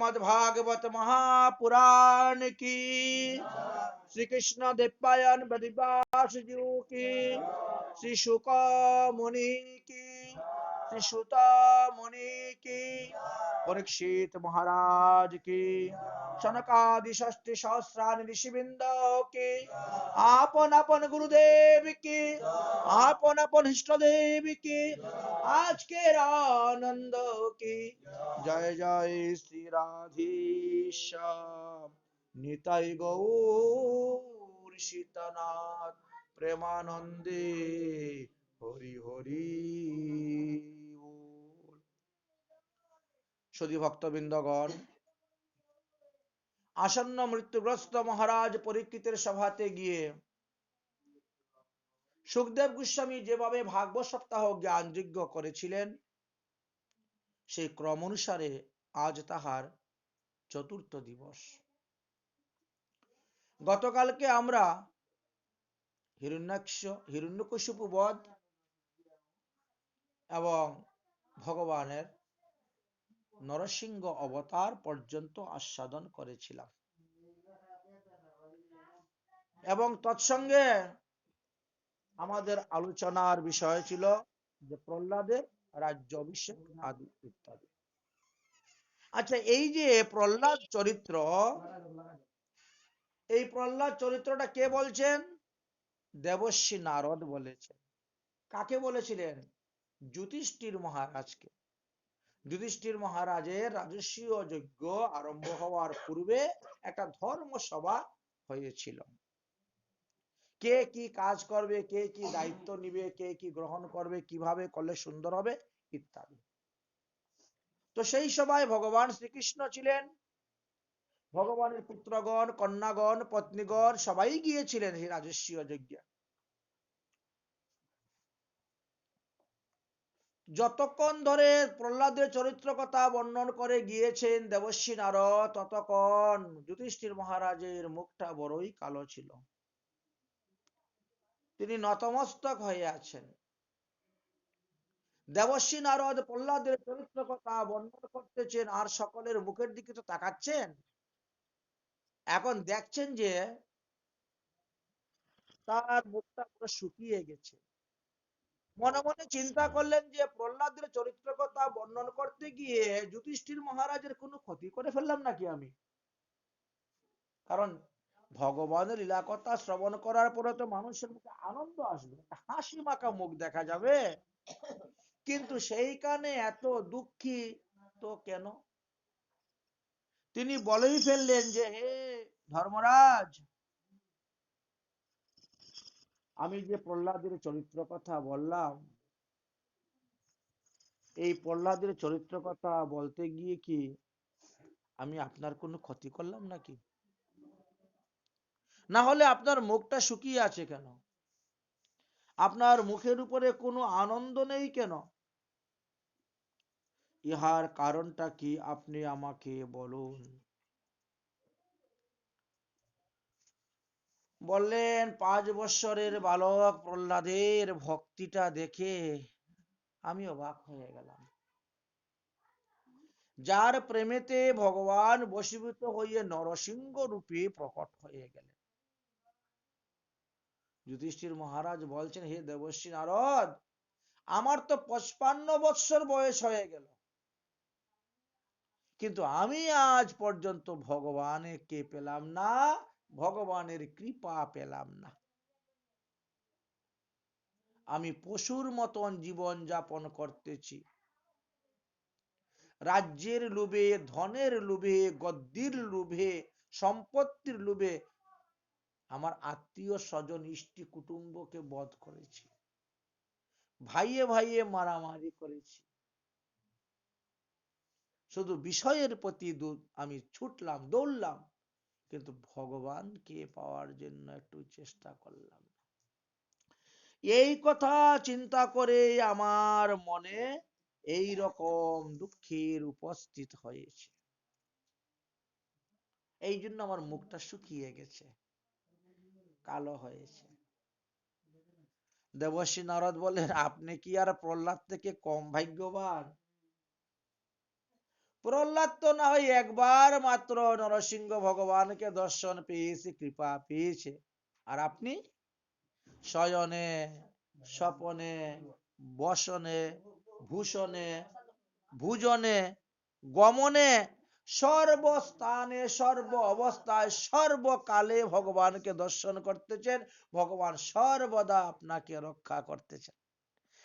श्रीमद् भागवत महापुराण की, श्री कृष्ण देवपायन बद्रीवास जी की, श्री शुक मुनि की, श्री सुता मुनि की, परीक्षित महाराज की, सनकादि षष्टि सहस्रानि ऋषिवृंद की, आपन आपन गुरुदेव की, आपन आपन इष्ट देव की, आज के आनंद की। जय जय श्री राधेश्याम निताई गौर सीतानाथ प्रेमानंदे हरि हरि बोल। सुधी भक्तबृंदगण, আসন্ন মৃত্যুগ্রস্ত মহারাজ পরীক্ষিতের সভাতে গিয়ে সুখদেব গোস্বামী যেভাবে ভাগবত সপ্তাহ জ্ঞানযজ্ঞ করেছিলেন, সেই ক্রম অনুসারে আজ তাহার চতুর্থ দিবস। গতকালকে আমরা হিরণ্যকশিপু বধ এবং ভগবানের নরসিংহ অবতার পর্যন্ত আস্বাদন করেছিলাম এবং তৎসঙ্গে আমাদের আলোচনার বিষয় ছিল যে প্রহ্লাদের রাজ্য অভিষেক আদি ইত্যাদি। আচ্ছা, এই যে প্রহ্লাদ চরিত্র, এই প্রহ্লাদ চরিত্রটা কে বলছেন? দেবর্ষি নারদ বলেছেন। কাকে বলেছিলেন? যুধিষ্ঠির মহারাজকে। যুধিষ্ঠির মহারাজের রাজস্বীয় যজ্ঞ আরম্ভ হওয়ার পূর্বে একটা ধর্মসভা হয়েছিল। কে কি কাজ করবে, কে কি দায়িত্ব নিবে, কে কি গ্রহণ করবে, কিভাবে করলে সুন্দর হবে ইত্যাদি। তো সেই সভায় ভগবান শ্রীকৃষ্ণ ছিলেন, ভগবানের পুত্রগণ, কন্যাগণ, পত্নীগণ সবাই গিয়েছিলেন সেই রাজস্বীয় যজ্ঞে। যতক্ষণ ধরে প্রহ্লাদের চরিত্র কথা বর্ণন করে গিয়েছেন দেবর্ষি নারদ, ততক্ষণ যুধিষ্ঠির মহারাজের মুখটা বড়ই কালো ছিল। তিনি নতমস্তক হয়ে আছেন। দেবর্ষি নারদ প্রহ্লাদের চরিত্র কথা বর্ণন করতেছেন আর সকলের মুখের দিকে তো তাকাচ্ছেন। এখন দেখছেন যে তার মুখটা পুরো শুকিয়ে গেছে। মনে মনে চিন্তা করলেন যে প্রহ্লাদের চরিত্র কথা বর্ণন করতে গিয়ে যুধিষ্ঠির মহারাজের কোনো ক্ষতি করে ফেললাম নাকি আমি? কারণ ভগবানের লীলা কথা শ্রবণ করার পরে তো মানুষের মুখে আনন্দ আসবে, হাসি মাখা মুখ দেখা যাবে, কিন্তু সেইখানে এত দুঃখী তো কেন? তিনি বলেই ফেললেন যে হে ধর্মরাজ, আমি যে প্রহ্লাদের চরিত্র কথা বললাম, এই প্রহ্লাদের চরিত্র কথা বলতে গিয়ে কি আমি আপনার কোনো ক্ষতি করলাম নাকি? না হলে আপনার মুখটা শুকিয়ে আছে কেন? আপনার মুখের উপরে কোনো আনন্দ নেই কেন? ইহার কারণটা কি আপনি আমাকে বলুন। বললেন 5 বৎসরের বালক প্রহ্লাদের ভক্তিটা দেখে আমি অবাক হয়ে গেলাম। যার প্রেমেতে ভগবান বশীভূত হয়ে নরসিংহ রূপে প্রকট হয়ে গেলেন। যুধিষ্ঠির মহারাজ বলছেন, হে দেবর্ষি নারদ, আমার তো 55 বৎসর বয়স হয়ে গেল, কিন্তু আমি আজ পর্যন্ত ভগবানকে পেলাম না, ভগবানের কৃপা পেলাম না। আমি পশুর মতন জীবন যাপন করতেছি। রাজ্যের লোভে, ধনের লোভে, গদ্দির লোভে, সম্পত্তির লোভে আমার আত্মীয় স্বজন ইষ্টি কুটুম্বকে বধ করেছি, ভাইয়ে ভাইয়ে মারামারি করেছি। শুধু বিষয়ের প্রতি আমি ছুটলাম, দৌড়লাম, কিন্তু ভগবানকে পাওয়ার জন্য একটু চেষ্টা করলাম। এই কথা চিন্তা করে আমার মনে এই রকম দুঃখের উপস্থিত হয়েছে। এই জন্য আমার মুখটা শুকিয়ে গেছে, কালো হয়েছে। দেবর্ষি নারদ বলেন, আপনি কি আর প্রহ্লাদ থেকে কম ভাগ্যবান? প্রহ্লাদ তো না হয় একবার মাত্র নরসিংহ ভগবানকে দর্শন পেয়েছে, কৃপা পেয়েছে, আর আপনি শয়নে, স্বপনে, বসনে, ভূষণে, ভুজনে, গমনে, সর্বস্থানে, সর্ব অবস্থায়, সর্বকালে ভগবানকে দর্শন করতেছেন। ভগবান সর্বদা আপনাকে রক্ষা করতেছেন,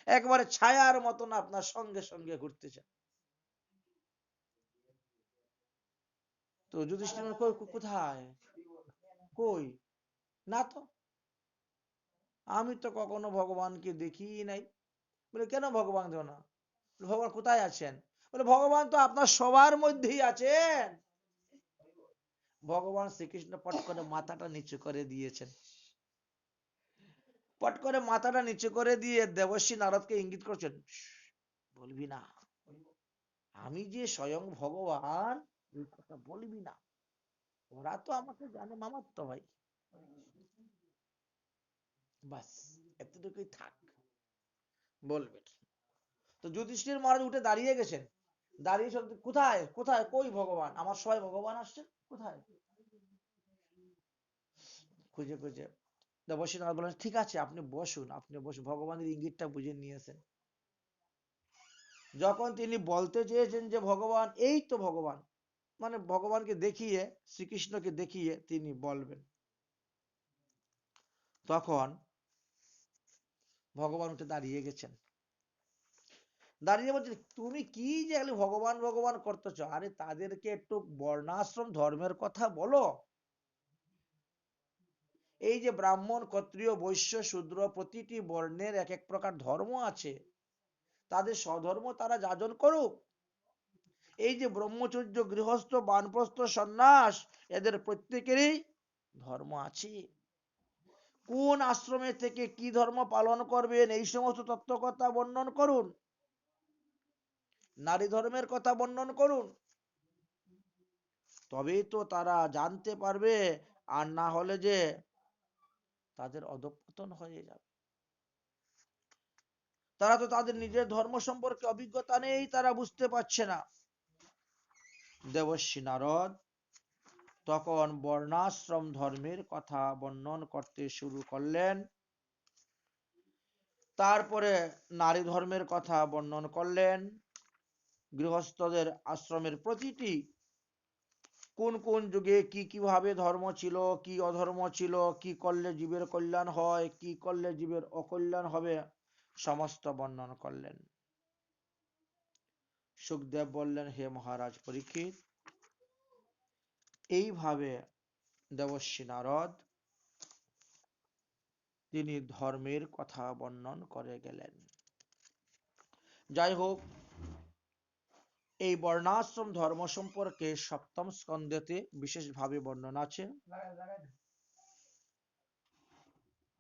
একবারে ছায়ার মতন আপনার সঙ্গে সঙ্গে ঘুরতেছেন। তো যুধিষ্ঠির কোথায়, কই, না তো, আমি তো কখনো ভগবানকে দেখি নাই। বলে কেন ভগবান দেব না? ভগবান কোথায় আছেন? বলে ভগবান তো আপনার সবার মধ্যেই আছেন। ভগবান শ্রীকৃষ্ণ পট করে মাথাটা নিচু করে দিয়েছেন, পট করে মাথাটা নিচু করে দিয়ে দেবর্ষী নারদকে ইঙ্গিত করছেন, বলবি না, আমি যে স্বয়ং ভগবান, এই কথা বলবি না, ওরা তো আমাকে জানে মামাত্ম ভাই, বাস এতটুকুই থাক, বলবেন। তো যুধিষ্ঠির মহারাজ উঠে দাঁড়িয়ে গেছেন, দাঁড়িয়ে সব কোথায় কোথায় কই ভগবান, আমার সবাই ভগবান আসছেন কোথায়, খুঁজে খুঁজে দেবর্ষী নারদ বলেন ঠিক আছে আপনি বসুন, আপনি বসুন, ভগবানের ইঙ্গিতটা বুঝে নিয়েছেন। যখন তিনি বলতে চেয়েছেন যে ভগবান, এই তো ভগবান, মানে ভগবানকে দেখিয়ে, শ্রীকৃষ্ণকে দেখিয়ে তিনি বলবেন, তখন ভগবান উঠে দাঁড়িয়ে গেছেন, দাঁড়িয়ে বলছেন তুমি কি যে খালি ভগবান ভগবান করতেছ, আরে তাদেরকে একটু বর্ণাশ্রম ধর্মের কথা বলো। এই যে ব্রাহ্মণ, ক্ষত্রিয়, বৈশ্য, শূদ্র, প্রতিটি বর্ণের এক এক প্রকার ধর্ম আছে, তাদের স্বধর্ম তারা যাজন করুক। এই যে ব্রহ্মচর্য, গৃহস্থ, বানপ্রস্থ, সন্ন্যাস, এদের প্রত্যেকেরই ধর্ম আছে। কোন আশ্রমে থেকে কি ধর্ম পালন করবেন এই সমস্ত তত্ত্ব কথা বর্ণন করুন, নারী ধর্মের কথা বর্ণন করুন, তবেই তো তারা জানতে পারবে, আর না হলে যে তাদের অধঃপতন হয়ে যাবে। তারা তো তাদের নিজের ধর্ম সম্পর্কে অভিজ্ঞতা নেই, তারা বুঝতে পারছে না। দেবর্ষী নারদ তখন বর্ণাশ্রম ধর্মের কথা বর্ণন করতে শুরু করলেন, তারপরে নারী ধর্মের কথা বর্ণন করলেন, গৃহস্থদের আশ্রমের প্রতিটি কোন কোন যুগে কি কিভাবে ধর্ম ছিল, কি অধর্ম ছিল, কি করলে জীবের কল্যাণ হয়, কি করলে জীবের অকল্যাণ হবে, সমস্ত বর্ণন করলেন। সুখদেব বললেন হে মহারাজ পরীক্ষিত, এইভাবে দেবর্ষী নারদ তিনি ধর্মের কথা বর্ণন করে গেলেন। যাই হোক, এই বর্ণাশ্রম ধর্ম সম্পর্কে সপ্তম স্কন্ধেতে বিশেষভাবে বর্ণনা আছে।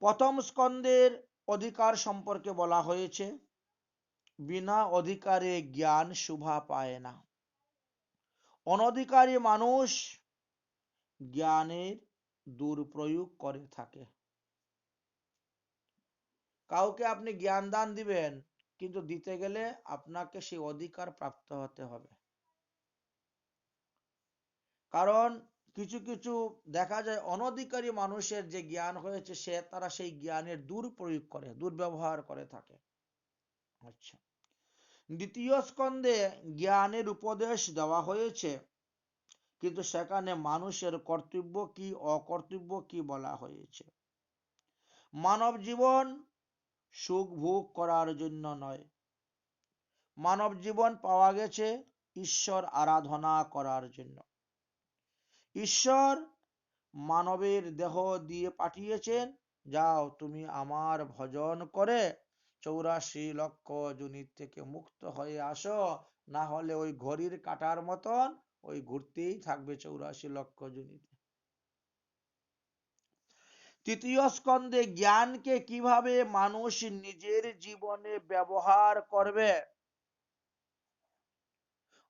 প্রথম স্কন্ধের অধিকার সম্পর্কে বলা হয়েছে, বিনা অধিকারে জ্ঞান শোভা পায় না, অনধিকারী মানুষ জ্ঞানের দুর্প্রয়োগ করে থাকে। কাউকে আপনি জ্ঞান দান দিবেন, কিন্তু দিতে গেলে আপনাকে সেই অধিকার প্রাপ্ত হতে হবে। কারণ কিছু কিছু দেখা যায় অনধিকারী মানুষের যে জ্ঞান হয়েছে, তারা সেই জ্ঞানের দুর্প্রয়োগ করে, দুর্ব্যবহার করে থাকে। আচ্ছা, দ্বিতীয় স্কন্ধে জ্ঞানের উপদেশ দেওয়া হয়েছে, কিন্তু সেখানে মানুষের কর্তব্য কি অকর্তব্য কি বলা হয়েছে। মানব জীবন সুখ ভোগ করার জন্য নয়, মানব জীবন পাওয়া গেছে ঈশ্বর আরাধনা করার জন্য। ঈশ্বর মানবের দেহ দিয়ে পাঠিয়েছেন, যাও তুমি আমার ভজন করে 84 লক্ষ যোনি থেকে মুক্ত হয়ে আসো, না হলে ওই ঘড়ির কাঁটার মতন ওই ঘুরতেই থাকবে 84 লক্ষ যোনিতে। তৃতীয় স্কন্ধে জ্ঞানকে কিভাবে মানুষ নিজের জীবনে ব্যবহার করবে,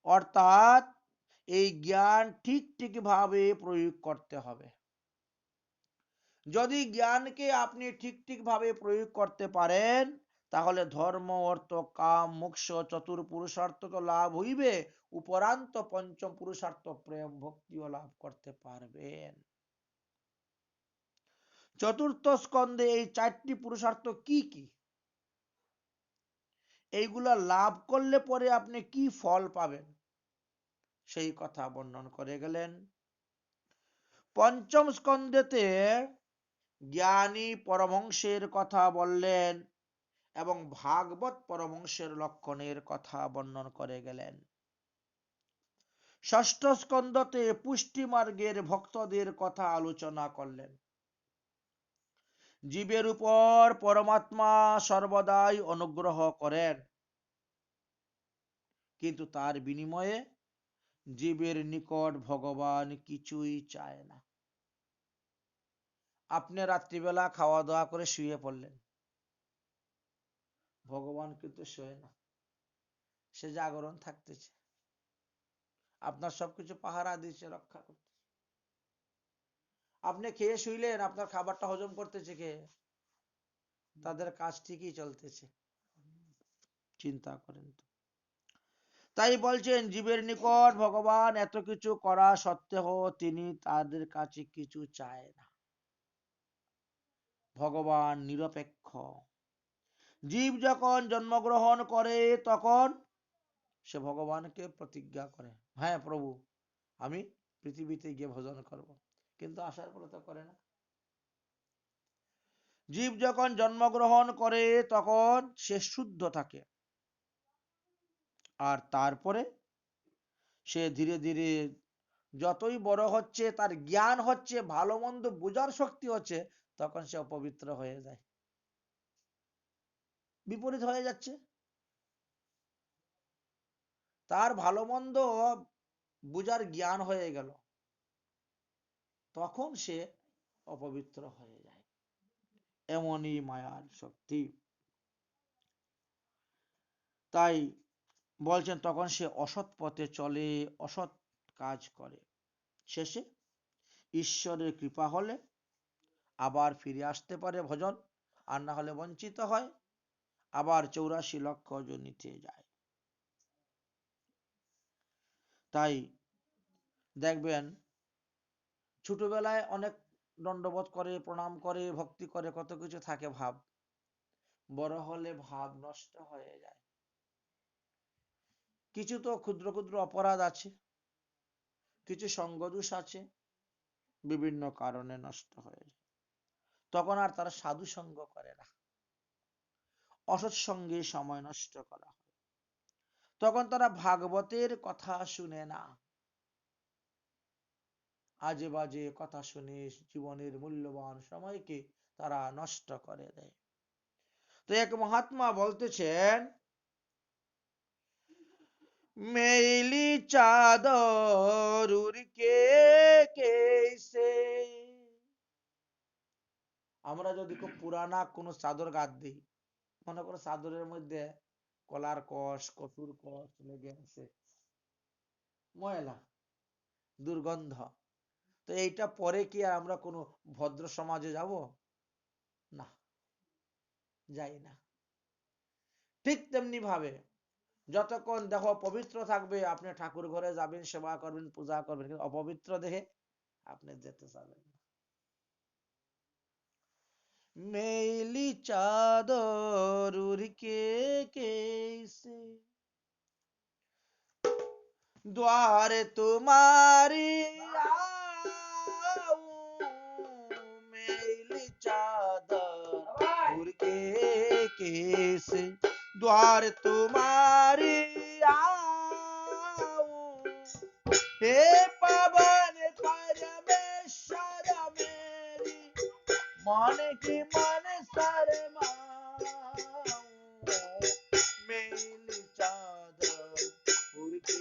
অর্থাৎ এই জ্ঞান ঠিক ঠিক ভাবে প্রয়োগ করতে হবে। যদি জ্ঞানকে আপনি ঠিক ঠিক ভাবে প্রয়োগ করতে পারেন, তাহলে ধর্ম অর্থ কাম মোক্ষ চতুর পুরুষার্থ তো লাভ হইবে, উপরান্ত পঞ্চম পুরুষার্থ প্রেম ভক্তিও লাভ করতে পারবেন। চতুর্থ স্কন্ধে এই 4টি পুরুষার্থ কি কি, এইগুলা লাভ করলে পরে আপনি কি ফল পাবেন সেই কথা বর্ণন করে গেলেন। পঞ্চম স্কন্ধেতে জ্ঞানী পরমহংসের কথা বললেন এবং ভাগবত পরমহংসের লক্ষণের কথা বর্ণন করে গেলেন। ষষ্ঠ স্কন্ধতে পুষ্টি মার্গের ভক্তদের কথা আলোচনা করলেন। জীবের উপর পরমাত্মা সর্বদাই অনুগ্রহ করেন, কিন্তু তার বিনিময়ে জীবের নিকট ভগবান কিছুই চায় না। আপনি রাত্রিবেলা খাওয়া দাওয়া করে শুয়ে পড়লেন, ভগবান কিন্তু শোয় না, সে জাগরণ থাকতেছে, আপনার সবকিছু পাহারা দিচ্ছে, রক্ষা করতেছে। আপনি খেয়ে শুইলেন, আপনার খাবারটা হজম করতেছে কে? তাদের কাজ ঠিকই চলতেছে, চিন্তা করেন তো। তাই বলছেন জীবের নিকট ভগবান এত কিছু করা সত্ত্বেও তিনি তাদের কাছে কিছু চায় না। ভগবান নিরপেক্ষ। জীব যখন জন্মগ্রহণ করে তখন সে ভগবানকে প্রতিজ্ঞা করে, হ্যাঁ প্রভু আমি পৃথিবীতে গিয়ে ভজন করব, কিন্তু আসার পরে তো করে না। জীব যখন জন্মগ্রহণ করে তখন সে শুদ্ধ থাকে, আর তারপরে সে ধীরে ধীরে যতই বড় হচ্ছে, তার জ্ঞান হচ্ছে, ভালো মন্দ বোঝার শক্তি হচ্ছে, তখন সে অপবিত্র হয়ে যায়, বিপরীত হয়ে যাচ্ছে। তার ভালো মন্দ বোঝার জ্ঞান হয়ে গেল, তখন সে অপবিত্র হয়ে যায়। এমনই মায়ার শক্তি। তাই বলছেন তখন সে অসৎ পথে চলে, অসৎ কাজ করে, শেষে ঈশ্বরের কৃপা হলে আবার ফিরে আসতে পারে ভজন, আর না হলে বঞ্চিত হয়, আবার 84 লক্ষ যোনিতে যায়। তাই দেখবেন ছোটবেলায় অনেক দণ্ডবোধ করে, প্রণাম করে, ভক্তি করে, কত কিছু থাকে ভাব, বড় হলে ভাব নষ্ট হয়ে যায়। কিছু তো ক্ষুদ্র ক্ষুদ্র অপরাধ আছে, কিছু সঙ্গদোষ আছে, বিভিন্ন কারণে নষ্ট হয়ে যায়। তখন আর তারা সাধু সঙ্গ করে না, অসৎ সঙ্গে সময় নষ্ট করা হয়। তখন তারা ভাগবতের কথা শুনে না, আজে বাজে কথা শুনে জীবনের মূল্যবান সময়কে তারা নষ্ট করে দেয়। তো এক মহাত্মা বলতেছেন, মেইলি চাদর উড়কে কেসে। আমরা যদি খুব পুরানা কোনো চাদর গাদ দিই, মনে করো চাদরের মধ্যে কলার কষ, কচুর কষ লেগে আছে, ময়লা, দুর্গন্ধ, তো এইটা পরে কি আর আমরা কোনো ভদ্র সমাজে যাব? না, যাই না। ঠিক তেমনি ভাবে যতক্ষণ দেহ পবিত্র থাকবে আপনি ঠাকুর ঘরে যাবেন, সেবা করবেন, পূজা করবেন, কিন্তু অপবিত্র দেহে আপনি যেতে চাবেন না। মেইলি চাদর উড়কে কেসে, द्वारे तुम्हारी आऊं, मैली चादर उड़ के कैसे, द्वार तुम्हारी आऊं, हे पवन परमेश्वर मेरी मन की मन शर्माऊं, मैली चादर उड़ के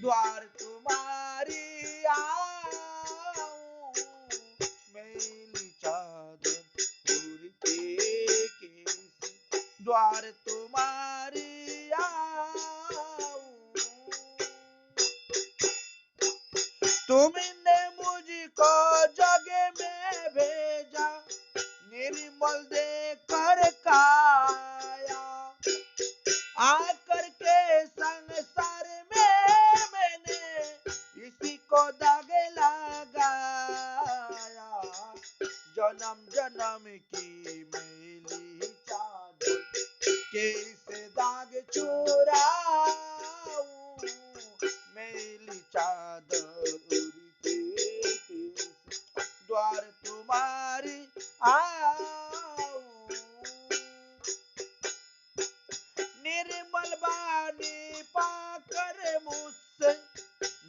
द्वार तुम्हारी आऊं, मैली चादर उड़ के द्वार तुम्हारी आऊं, तुमने मुझको जग में भेजा, निर्मल देकर काया, आकर के संसार में मैंने इसी को दाग लगाया, जन्म जन्म की मैली चादर कैसे दाग छुड़ाऊं, मैली चादर के द्वार तुम्हारी आऊं, निर्मल बानी पाकर मुझसे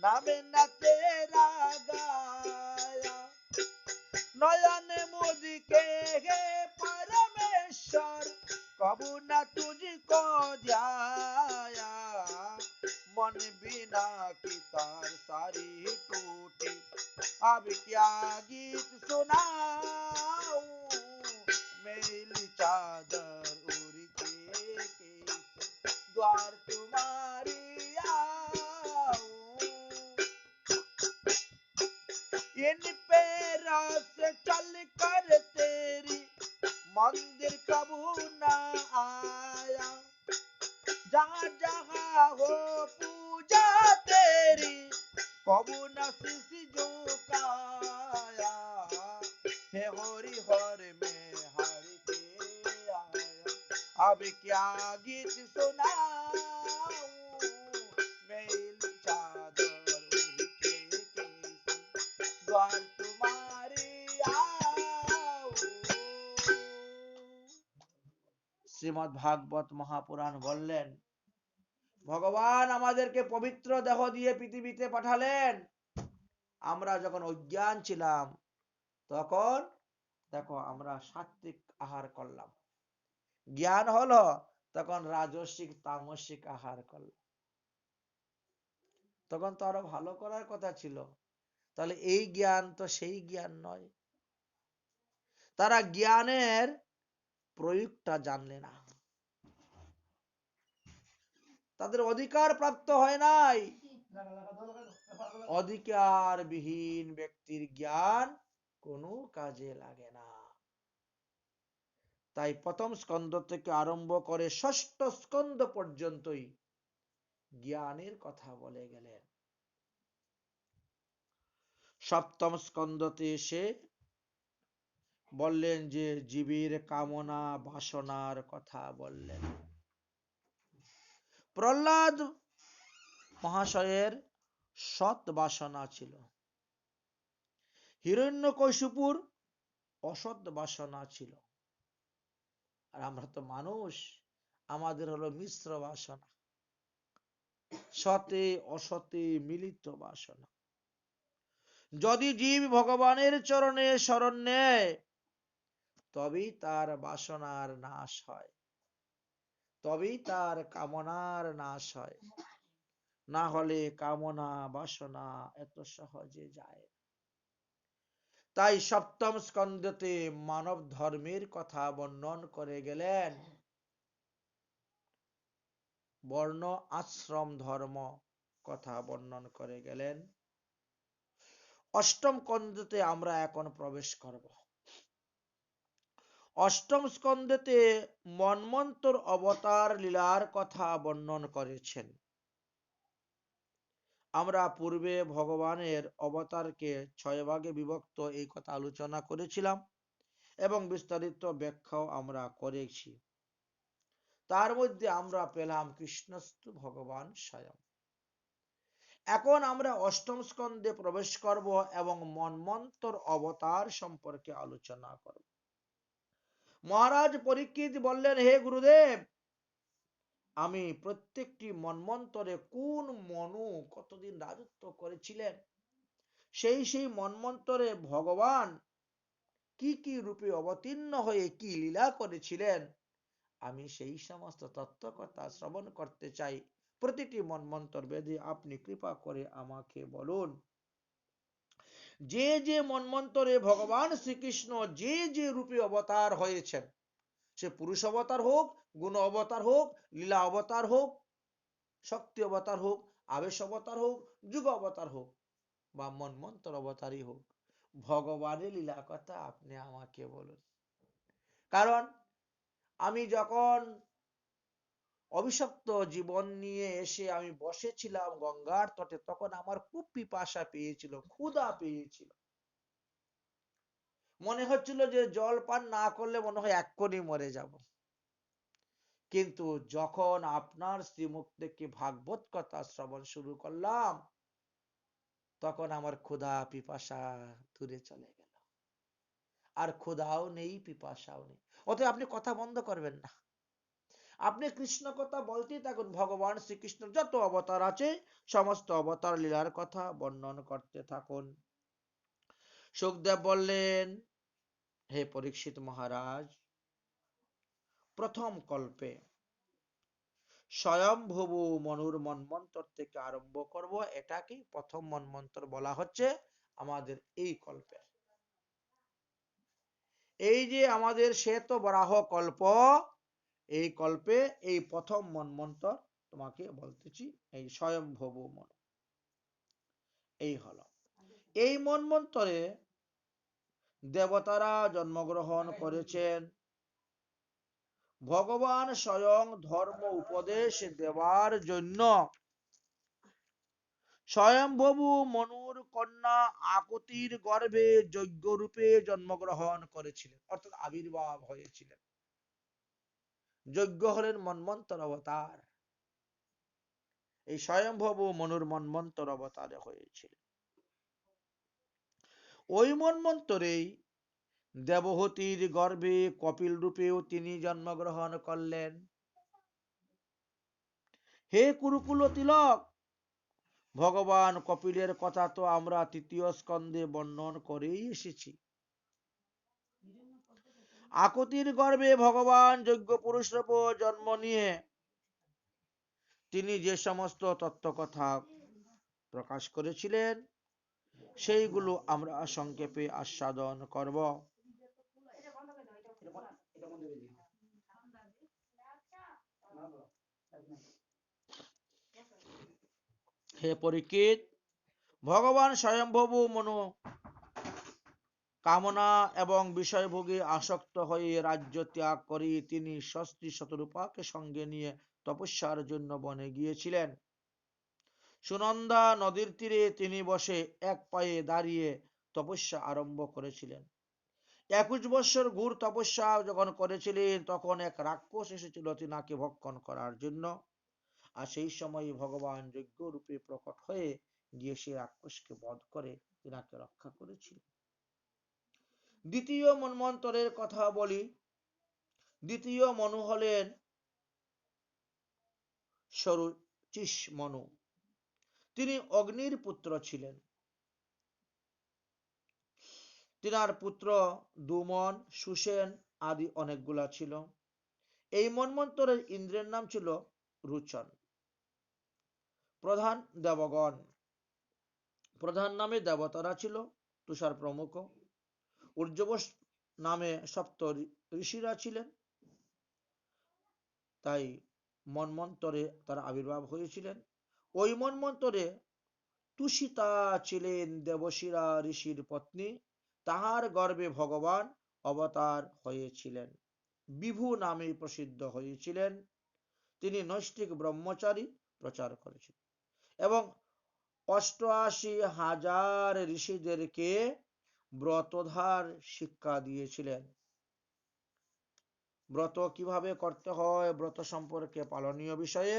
नाम न तेरा गाया, नयन मुझ के हे परमेश्वर कबू न तुझको ध्याया, मन बिना की तार सारी टूटी, अब क्या गीत सुनाऊं, मैली चादर उड़ के द्वार तुम्हारी आऊं, इन पैरों से चल कर तेरी मंदिर कबू न आया, जहाँ जहाँ हो पूजा तेरी कबू न शीश झुकाया, हे हरि हर में हरि के आया, अब क्या गीत सुनाऊं, मैली चादर उड़ के द्वार तुम्हारी आऊं। শ্রীমদ্ ভাগবত মহাপুরাণ বললেন, ভগবান আমাদেরকে পবিত্র দেহ দিয়ে পৃথিবীতে পাঠালেন। আমরা যখন অজ্ঞান ছিলাম তখন দেখো আমরা সাত্বিক আহার করলাম, জ্ঞান হলো তখন রাজসিক তামসিক আহার করলাম, তখন তো আরো ভালো করার কথা ছিল। তাহলে এই জ্ঞান তো সেই জ্ঞান নয়, তারা জ্ঞানের প্রয়োগটা জানলে না, তাদের অধিকার প্রাপ্ত হয় নাই। অধিকার বিহীন ব্যক্তির জ্ঞান কোনো কাজে লাগে না। তাই প্রথম স্কন্ধ থেকে আরম্ভ করে ষষ্ঠ স্কন্ধ পর্যন্তই জ্ঞানের কথা বলে গেলেন। সপ্তম স্কন্ধতে এসে বললেন যে জীবের কামনা বাসনার কথা বললেন। প্রহ্লাদ মহাশয়ের সৎ বাসনা ছিল, হিরণ্যকশিপুর অসৎ বাসনা ছিল, আর আমরা তো মানুষ, আমাদের হলো মিশ্র বাসনা, সতে অসতে মিলিত বাসনা। যদি জীব ভগবানের চরণে শরণ নেয় তবেই তার বাসনার নাশ হয়, তবেই তার কামনার নাশ হয়, না হলে কামনা বাসনা এত সহজে যায়। তাই সপ্তম স্কন্ধতে মানব ধর্মের কথা বর্ণন করে গেলেন, বর্ণ আশ্রম ধর্ম কথা বর্ণন করে গেলেন। অষ্টম স্কন্ধতে আমরা এখন প্রবেশ করব। অষ্টম স্কন্ধতে মন্বন্তর অবতার লীলার কথা বর্ণন করেছেন। আমরা পূর্বে ভগবানের অবতারকে 6 ভাগে বিভক্ত এই কথা আলোচনা করেছিলাম এবং বিস্তারিত ব্যাখ্যাও আমরা করেছি। তার মধ্যে আমরা পেলাম কৃষ্ণস্তু ভগবান স্বয়ং। এখন আমরা অষ্টম স্কন্ধে প্রবেশ করব এবং মন্বন্তর অবতার সম্পর্কে আলোচনা করব। মহারাজ পরীক্ষিত বললেন, হে গুরুদেব, আমি প্রত্যেকটি মন্বন্তরে কোন মনু কতদিন রাজত্ব করেছিলেন, সেই সেই মন্বন্তরে ভগবান কি কি রূপে অবতীর্ণ হয়ে কি লীলা করেছিলেন, আমি সেই সমস্ত তত্ত্ব কথা শ্রবণ করতে চাই। প্রতিটি মন্বন্তর ভেদে আপনি কৃপা করে আমাকে বলুন। যে যে মন্বন্তরে ভগবান শ্রীকৃষ্ণ যে যে রূপে অবতার হয়েছেন, সে পুরুষ অবতার হোক, গুণ অবতার হোক, লীলা অবতার হোক, শক্তি অবতার হোক, আবেশ অবতার হোক, যুগ অবতার হোক বা মন্বন্তর অবতারই হোক, ভগবানের লীলা কথা আপনি আমাকে বলুন। কারণ আমি যখন অভিশপ্ত জীবন নিয়ে এসে আমি বসেছিলাম গঙ্গার তটে, তখন আমার খুব পিপাসা পেয়েছিল, ক্ষুধা পেয়েছিল। মনে হচ্ছিল যে জল পান না করলে মনে হয় এক্ষুনি মরে যাব। কিন্তু যখন আপনার শ্রীমুখ থেকে ভাগবত কথা শ্রবণ শুরু করলাম, তখন আমার ক্ষুধা পিপাসা দূরে চলে গেল। আর ক্ষুধাও নেই, পিপাসাও নেই। অতএব আপনি কথা বন্ধ করবেন না, আপনি কৃষ্ণ কথা বলতেই থাকুন। ভগবান শ্রীকৃষ্ণ যত অবতার আছে সমস্ত অবতার লীলার কথা বর্ণন করতে থাকুন। সুখদেব বললেন, হে পরীক্ষিত মহারাজ, প্রথম কল্পে স্বয়ংভুবু মনুর মন্বন্তর থেকে আরম্ভ করব। এটাকে প্রথম মন্বন্তর বলা হচ্ছে আমাদের এই কল্পে। এই যে আমাদের শ্বেত বরাহ কল্প, এই কল্পে এই প্রথম মন্বন্তর তোমাকে বলতেছি, এই স্বয়ংভুবু মনু। এই হলো এই মন্বন্তরে দেবতারা জন্মগ্রহণ করেছেন। ভগবান স্বয়ং ধর্ম উপদেশ দেওয়ার জন্য স্বয়ংভবু মনুর কন্যা আকুতির গর্ভে যজ্ঞ রূপে জন্মগ্রহণ করেছিলেন, অর্থাৎ আবির্ভাব হয়েছিলেন। যজ্ঞ হলেন মন্বন্তর অবতার। এই স্বয়ংভবু মনুর মন্বন্তর অবতারে হয়েছিলেন। ওই মন্বন্তরেই দেবহূতির গর্ভে কপিল রূপেও তিনি জন্মগ্রহণ করলেন। হে কুরুকুল তিলক, ভগবান কপিলের কথা তো আমরা তৃতীয় স্কন্ধে বর্ণন করেই এসেছি। আকুতির গর্ভে ভগবান যজ্ঞ পুরুষ রূপে জন্ম নিয়ে তিনি যে সমস্ত তত্ত্ব কথা প্রকাশ করেছিলেন, সেইগুলো আমরা সংক্ষেপে আস্বাদন করব। হে পরীক্ষিত, ভগবান স্বয়ংভবু মনু কামনা এবং বিষয়ভোগে আসক্ত হয়ে রাজ্য ত্যাগ করে তিনি ষষ্ঠী শতরূপাকে সঙ্গে নিয়ে তপস্যার জন্য বনে গিয়েছিলেন। সুনন্দা নদীর তীরে তিনি বসে এক পায়ে দাঁড়িয়ে তপস্যা আরম্ভ করেছিলেন। 21 বৎসর ঘোর তপস্যা যখন করেছিলেন, তখন এক রাক্ষস এসেছিল তিনাকে ভক্ষণ করার জন্য। আর সেই সময় ভগবান যজ্ঞ রূপে প্রকট হয়ে গিয়ে সেই রাক্ষসকে বধ করে তিনাকে রক্ষা করেছিল। দ্বিতীয় মন্বন্তরের কথা বলি। দ্বিতীয় মনু হলেন সরুচিষ মনু। তিনি অগ্নির পুত্র ছিলেন। তিনার পুত্র দুমন, সুসেন আদি অনেকগুলা ছিল। এই মন্বন্তরের ইন্দ্রের নাম ছিল রুচন। প্রধান দেবগণ, প্রধান নামে দেবতারা ছিল তুষার প্রমুখ। ঊর্জবশ নামে সপ্ত ঋষিরা ছিলেন। তাই মন্বন্তরে তারা আবির্ভাব হয়েছিলেন। ওই মন্বন্তরে তুষিতা ছিলেন দেবশিরা ঋষির পত্নী। তাহার গর্ভে ভগবান অবতার হয়েছিলেন। বিভু নামে প্রসিদ্ধ হয়েছিলেন। তিনি নৈষ্ঠিক ব্রহ্মচারী প্রচার করেছিলেন এবং 88,000 ঋষিদেরকে ব্রতধার শিক্ষা দিয়েছিলেন। ব্রত কিভাবে করতে হয়, ব্রত সম্পর্কে পালনীয় বিষয়ে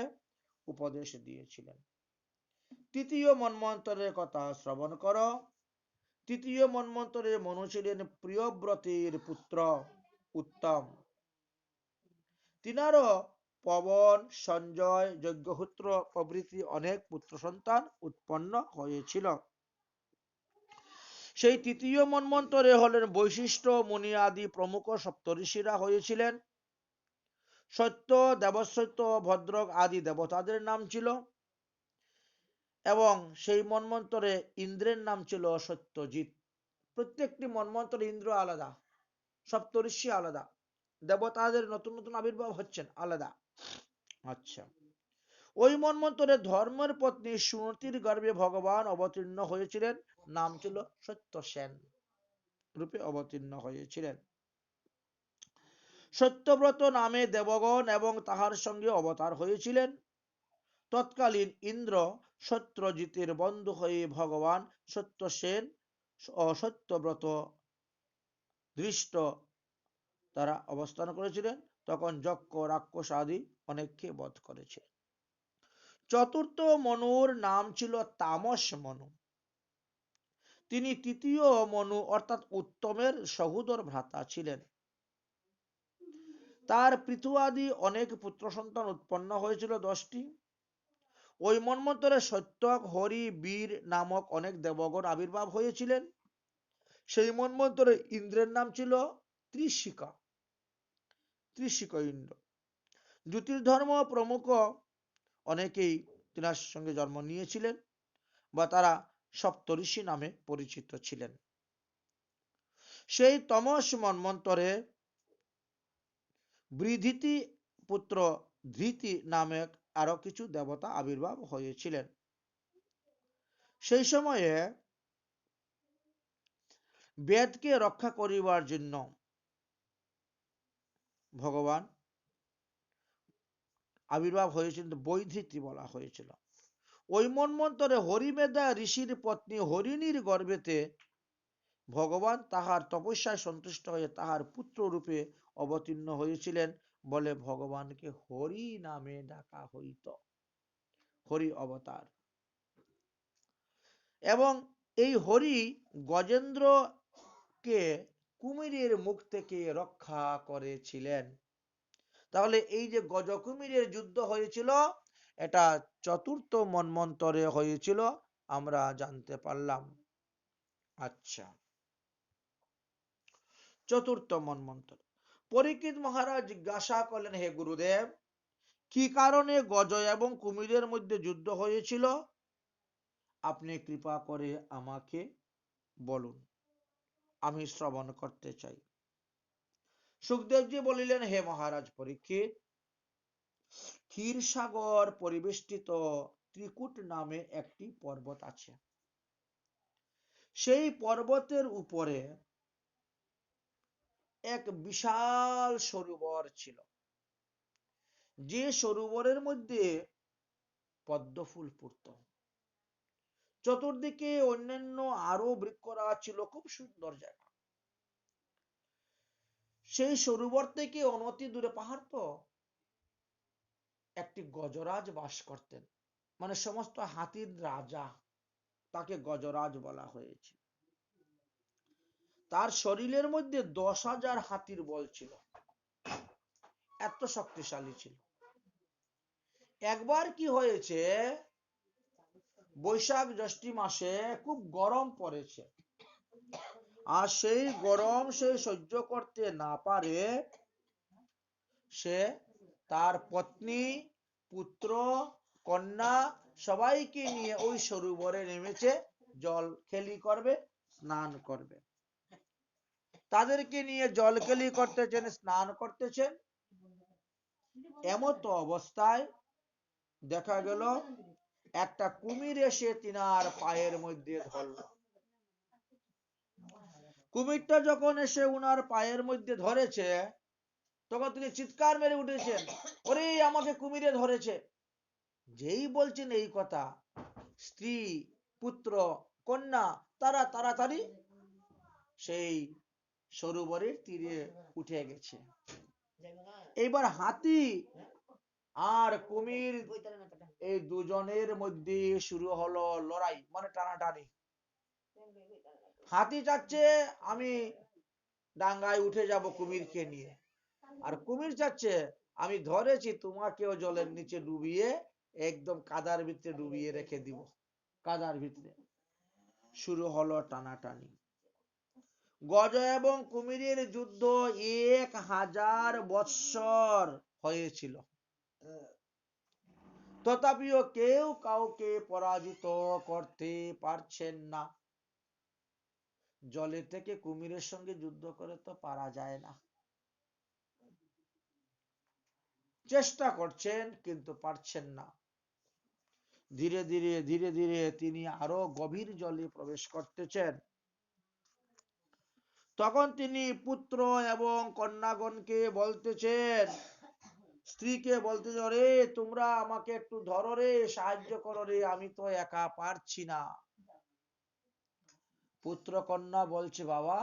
উপদেশ দিয়েছিলেন। তৃতীয় মন্বন্তরের কথা শ্রবণ কর। তৃতীয় মন্বন্তরে মনু ছিলেন প্রিয়ব্রতের পুত্র উত্তম। তিনারও পবন, সঞ্জয়, যজ্ঞহোত্র প্রভৃতি অনেক পুত্র সন্তান উৎপন্ন হয়েছিল। সেই তৃতীয় মন্বন্তরে হলেন বৈশিষ্ট্য, মুনি আদি প্রমুখ সপ্তঋষিরা হয়েছিলেন। সত্য, দেবসত্য, ভদ্রক আদি দেবতাদের নাম ছিল এবং সেই মন্বন্তরে ইন্দ্রের নাম ছিল সত্যজিৎ। প্রত্যেকটি মন্বন্তরে ইন্দ্র আলাদা, সপ্তঋষি আলাদা, দেবতাদের নতুন নতুন আবির্ভাব হচ্ছেন আলাদা। আচ্ছা, ওই মন্বন্তরে ধর্মের পত্নী সুনতির গর্ভে ভগবান অবতীর্ণ হয়েছিলেন। নাম ছিল সত্যসেন রূপে অবতীর্ণ হয়েছিলেন। সত্যব্রত নামে দেবগণ এবং তাহার সঙ্গে অবতার হয়েছিলেন। তৎকালীন ইন্দ্র সত্যজিতের বন্ধু হয়ে ভগবান সত্যসেন ও সত্যব্রত দৃষ্ট তারা অবস্থান করেছিলেন। তখন যক্ষ রাক্ষস আদি অনেককে বধ করেছে। চতুর্থ মনুর নাম ছিল তামস মনু। তিনি তৃতীয় মনু অর্থাৎ উত্তমের সহোদর ভ্রাতা ছিলেন। তার পৃথু আদি অনেক পুত্র সন্তান উৎপন্ন হয়েছিল 10টি। ওই মন্বন্তরে সত্যক, হরি, বীর নামক অনেক দেবগণ আবির্ভাব হয়েছিলেন। সেই মন্বন্তরে ইন্দ্রের নাম ছিল ত্রিশিকা, ত্রিশিক ইন্দ্র। জ্যোতির্ধর্ম প্রমুখ অনেকেই তিনার সঙ্গে জন্ম নিয়েছিলেন বা তারা সপ্তঋষি নামে পরিচিত ছিলেন। সেই তমস মন্বন্তরে বৃধিতি পুত্র ধৃতি নামে আরো কিছু দেবতা আবির্ভাব হয়েছিলেন। সেই সময়ে বেদকে রক্ষা করিবার জন্য ভগবান আবির্ভাব হয়েছিল, বৈধৃতি বলা হয়েছিল। ওই মন্বন্তরে হরিমেধা ঋষির পত্নী হরিণীর গর্ভেতে ভগবান তাহার তপস্যায় সন্তুষ্ট হয়ে তাহার পুত্র রূপে অবতীর্ণ হয়েছিলেন বলে ভগবানকে হরি নামে ডাকা হইত, হরি অবতার। এবং এই হরি গজেন্দ্রকে কুমিরের মুখ থেকে রক্ষা করেছিলেন। তাহলে এই যে গজকুমিরের যুদ্ধ হয়েছিল এটা চতুর্থ মন্বন্তরে হয়েছিল, আমরা জানতে পারলাম। আচ্ছা, চতুর্থ মন্বন্তর। পরীক্ষিত মহারাজ জিজ্ঞাসা করলেন, হে গুরুদেব, কি কারণে গজ এবং কুমিরের মধ্যে যুদ্ধ হয়েছিল? আপনি কৃপা করে আমাকে বলুন, আমি শ্রবণ করতে চাই। সুখদেবজি বলিলেন, হে মহারাজ পরীক্ষিত, ক্ষীরসাগর পরিবেষ্টিত ত্রিকুট নামে একটি পর্বত আছে। সেই পর্বতের উপরে এক বিশাল সরোবর ছিল, যে সরোবরের মধ্যে পদ্মফুল ফুটত। চতুর্দিকে অন্যান্য আরো বৃক্ষরাজ ছিল, খুব সুন্দর জায়গা। সেই সরোবর থেকে অনতি দূরে পাহাড় তো, একটি গজরাজ বাস করতেন, মানে সমস্ত হাতির রাজা, তাকে গজরাজ বলা হয়েছে। তার শরীরের মধ্যে 10,000 হাতির বল ছিল, এত শক্তিশালী ছিল। একবার কি হয়েছে, বৈশাখ জ্যৈষ্ঠী মাসে খুব গরম পড়েছে, আর সেই গরম সে সহ্য করতে না পারে সে তার পত্নী, পুত্র, কন্যা সবাইকে নিয়ে ওই সরোবরে নেমেছে, জল খেলি করবে, স্নান করবে। তাদেরকে নিয়ে জল খেলি করতেছেন, স্নান করতেছেন। এমত অবস্থায় দেখা গেল একটা কুমির এসে তিনার পায়ের মধ্যে ধরল। কুমিরটা যখন এসে উনার পায়ের মধ্যে ধরেছে তখন তিনি চিৎকার মেরে উঠেছেন, ওরে আমাকে কুমিরে ধরেছে। যেই বলছেন এই কথা, স্ত্রী, পুত্র, কন্যা তারা তাড়াতাড়ি সেই সরোবরের তীরে উঠে গেছে। এবার হাতি আর কুমির এই দুজনের মধ্যে শুরু হলো লড়াই, মানে টানাটানি। হাতি চাচ্ছে আমি ডাঙ্গায় উঠে যাব কুমিরকে নিয়ে, আর কুমির চাচ্ছে আমি ধরেছি তোমাকেও জলের নিচে ডুবিয়ে একদম কাদার ভিতরে ডুবিয়ে রেখে দিব। কাদার ভিতরে শুরু হলো টানাটানি। গজ এবং কুমিরের যুদ্ধ 1000 বৎসর হয়েছিল, তথাপিও কেউ কাউকে পরাজিত করতে পারছেন না। জলে থেকে কুমিরের সঙ্গে যুদ্ধ করে তো পারা যায় না, চেষ্টা করছেন কিন্তু পারছেন না। ধীরে ধীরে ধীরে ধীরে তিনি আরো গভীর জলে প্রবেশ করতেছেন। তখন তিনি পুত্র এবং কন্যাগণকে বলতেছেন, স্ত্রীকে বলতেছে, রে তোমরা আমাকে একটু ধরো রে, সাহায্য করো রে, আমি তো একা পারছি না। পুত্র কন্যা বলছে, বাবা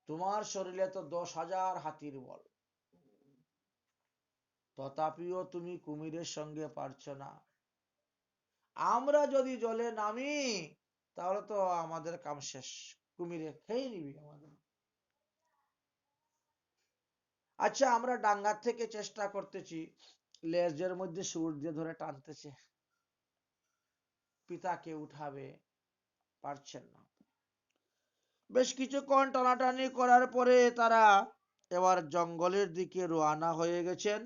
তোমার শরীরে তো 10,000 হাতির বল, তথাপিও তুমি কুমিরের সঙ্গে পারছো না। আমরা যদি জলে নামি তাহলে তো আমাদের কাম শেষ, কুমিরে খেয়ে নিবি আমাদের। আচ্ছা, আমরা ডাঙ্গার থেকে চেষ্টা করতেছি, লেজের মধ্যে সুর দিয়ে ধরে টানতেছে, পিতাকে উঠাবে, পারছেন না। বেশ কিছুক্ষণ টানাটানি করার পরে তারা এবার জঙ্গলের দিকে রওনা হয়ে গেছেন।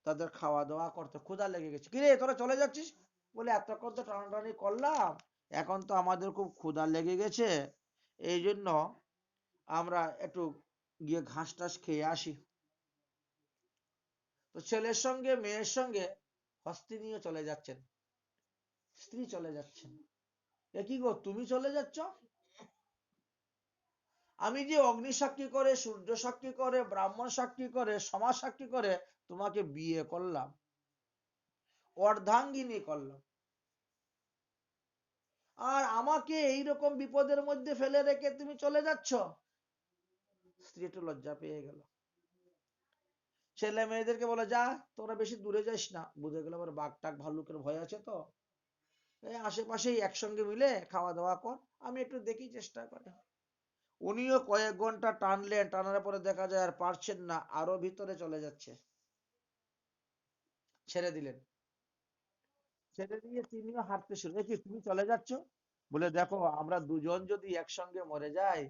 তাদের খাওয়া দাওয়া করতে ক্ষুধা লেগে গেছে। কিরে তোরা চলে যাচ্ছিস? বলে এতক্ষণ তো টানাটানি করলাম, এখন তো আমাদের খুব ক্ষুধা লেগে গেছে, এই জন্য আমরা একটু গিয়ে ঘাস টাস খেয়ে আসি। তো ছেলের সঙ্গে মেয়ের সঙ্গে হস্তি নিয়ে চলে যাচ্ছেন, স্ত্রী চলে যাচ্ছেন। এ কি গো, তুমি চলে যাচ্ছ? আমি যে অগ্নি সাক্ষী করে, সূর্য সাক্ষী করে, ব্রাহ্মণ সাক্ষী করে, সমাজ সাক্ষী করে তোমাকে বিয়ে করলাম, অর্ধাঙ্গিনী করলাম, আর আমাকে এইরকম বিপদের মধ্যে ফেলে রেখে তুমি চলে যাচ্ছ? স্ত্রী একটু লজ্জা পেয়ে গেল। ছেলে মেয়েদেরকে বলে, যা তোরা বেশি দূরে যাস না, বুঝে গেল আবার বাঘ টাক ভাল্লুকের ভয় আছে, তো এই আশেপাশেই একসঙ্গে মিলে খাওয়া দাওয়া কর, আমি একটু দেখি চেষ্টা করে। উনিও কয়েক ঘন্টা টানলেন, টানার পরে দেখা যায় আর পারছেন না, আরো ভিতরে চলে যাচ্ছে, ছেড়ে দিলেন। ছেড়ে দিয়ে তিনিও হাঁটতে শুরু। কি তুমি চলে যাচ্ছ? বলে, দেখো আমরা দুজন যদি একসঙ্গে মরে যাই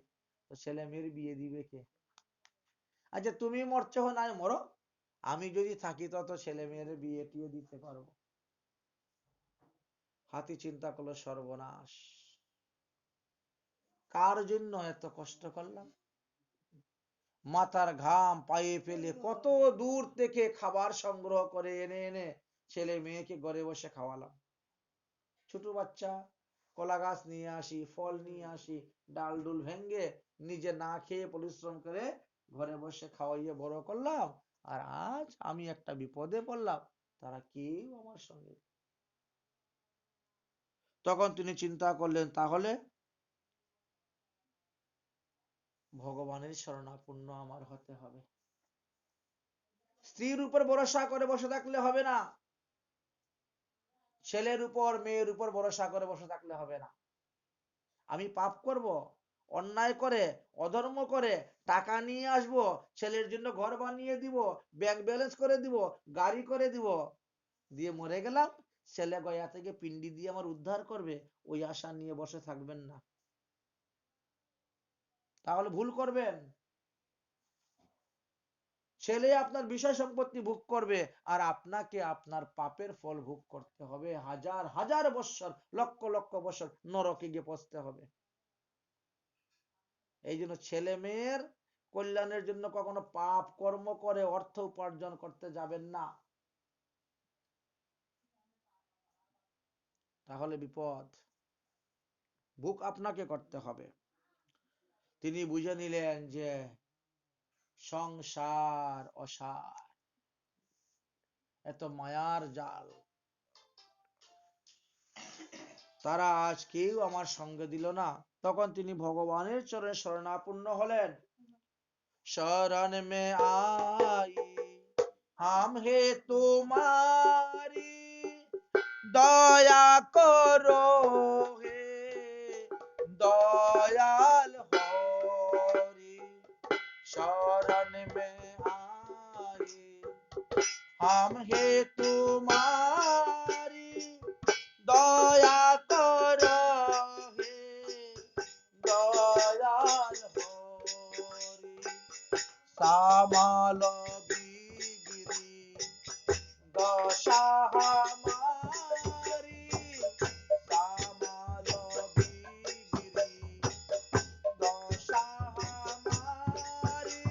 তো ছেলে মেয়ের বিয়ে দিবে কে? আচ্ছা তুমি মরছো না, মরো, আমি যদি থাকি তত ছেলে মেয়ের বিয়ে টিয়ে দিতে পারবো। হাতি চিন্তা করলো, সর্বনাশ, কার জন্য এত কষ্ট করলাম, মাথার ঘাম পায়ে ফেলে কত দূর থেকে খাবার সংগ্রহ করে এনে এনে ছেলে মেয়েকে ঘরে বসে খাওয়ালাম। ছোট বাচ্চা, কলা গাছ নিয়ে আসি, ফল নিয়ে আসি, ডাল ডুল ভেঙ্গে নিজে না খেয়ে পরিশ্রম করে ঘরে বসে খাওয়াইয়ে বড় করলাম, আর আজ আমি একটা বিপদে পড়লাম, তারা কেউ আমার সঙ্গে। তখন তিনি চিন্তা করলেন, তাহলে ভগবানের শরণাপন্ন আমার হতে হবে। স্ত্রীর উপর ভরসা করে বসে থাকলে হবে না, ছেলের উপর মেয়ের উপর ভরসা করে বসে থাকলে হবে না। আমি পাপ করব, অন্যায় করে, অধর্ম করে টাকা নিয়ে আসব, ছেলের জন্য ঘর বানিয়ে দিব, ব্যাংক ব্যালেন্স করে দিব, গাড়ি করে দিব, দিয়ে মরে গেলাম, ছেলে গয়া থেকে পিন্ডি দিয়ে আমার উদ্ধার করবে, ওই আশা নিয়ে বসে থাকবেন না, তাহলে ভুল করবেন। ছেলে আপনার বিষয় সম্পত্তি ভোগ করবে, আর আপনাকে আপনার পাপের ফল ভোগ করতে হবে, হাজার হাজার বৎসর, লক্ষ লক্ষ বৎসর নরকে গিয়ে পৌঁছতে হবে। এই জন্য ছেলে মেয়ের কল্যাণের জন্য কখনো পাপ কর্ম করে অর্থ উপার্জন করতে যাবেন না, তাহলে বিপদ, ভোগ আপনাকে করতে হবে। তিনি বুঝে নিলেন যে সংসার অসার, এত মায়ার জাল, তারা আজ কেউ আমার সঙ্গে দিল না। তখন তিনি ভগবানের চরণে শরণাপন্ন হলেন। शरण में आई हम हे तुम्हारी, दया करो हे दयाल होरी। शरण में आई हम हे तुम्हारी, दया करो हे दयाल होरी। सामाल बिगिरी दशा हमारी, सामाल बिगिरी दशा हमारी,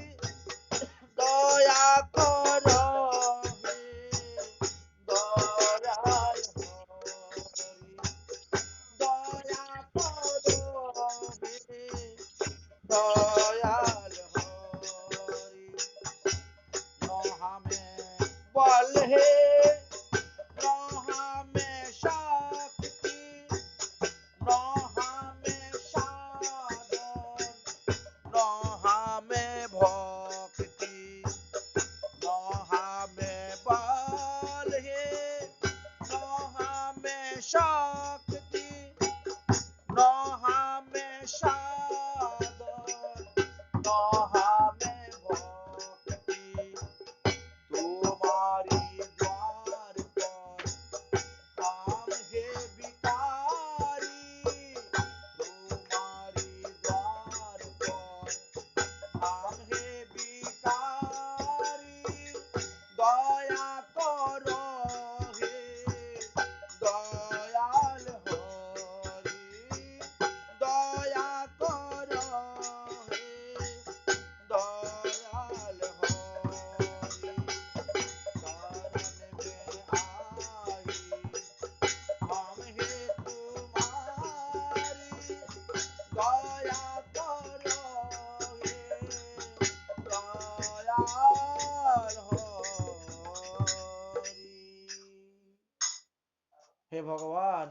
दया करो हे दयाल होरी। दया करो हे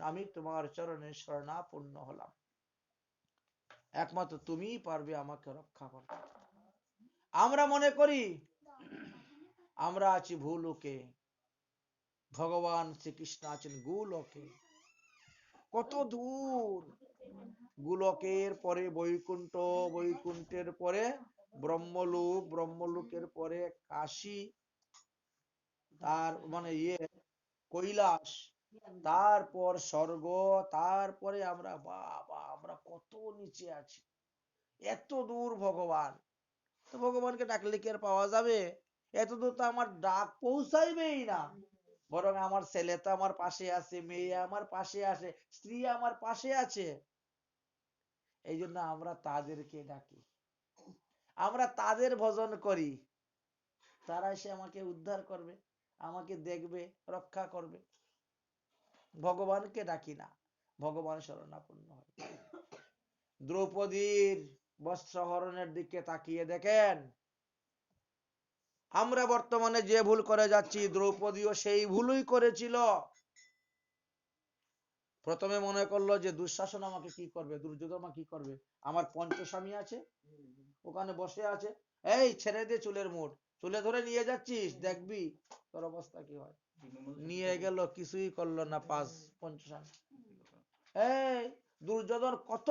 আমি তোমার চরণে শরণাপন্ন হলাম, একমাত্র তুমিই পারবে আমাকে রক্ষা করতে। আমরা মনে করি আমরা আছি ভূলোকে, ভগবান শ্রীকৃষ্ণ আছেন গোলোকে। কত দূর! গোলকের পরে বৈকুণ্ঠ, বৈকুণ্ঠের পরে ব্রহ্মলোক, ব্রহ্মলোকের পরে কাশী, তার মানে কৈলাস, তারপর স্বর্গ, তারপরে আমরা বাবা আমরা কত নিচে আছি। এত দূর ভগবান, তো ভগবানকে ডাকলে কি আর পাওয়া যাবে? এত দূর তো আমার ডাক পৌঁছাইবেই না। বরং আমার ছেলে তো আমার পাশে আছে, মেয়ে আমার পাশে আছে, স্ত্রী আমার পাশে আছে। এই জন্য আমরা তাদেরকে ডাকি, আমরা তাদের ভজন করি, তারা এসে আমাকে উদ্ধার করবে, আমাকে দেখবে, রক্ষা করবে। ভগবানকে ডাকি না, ভগবান শরণাপন্ন হয়। দ্রৌপদীর বস্ত্রহরণের দিকে তাকিয়ে দেখেন, আমরা বর্তমানে যে ভুল করে যাচ্ছি, দ্রৌপদীও সেই ভুলই করেছিল। প্রথমে মনে করলো যে দুঃশাসন আমাকে কি করবে, দুর্যোধন আমাকে কি করবে, আমার পঞ্চস্বামী আছে, ওখানে বসে আছে, এই ছেড়ে দে চুলের মুঠ, চুলে ধরে নিয়ে যাচ্ছিস, দেখবি তোর অবস্থা কি হয়। নিয়ে গেল, কিছুই করলো না, পঞ্চস্বামী। এই দুর্যোধন কত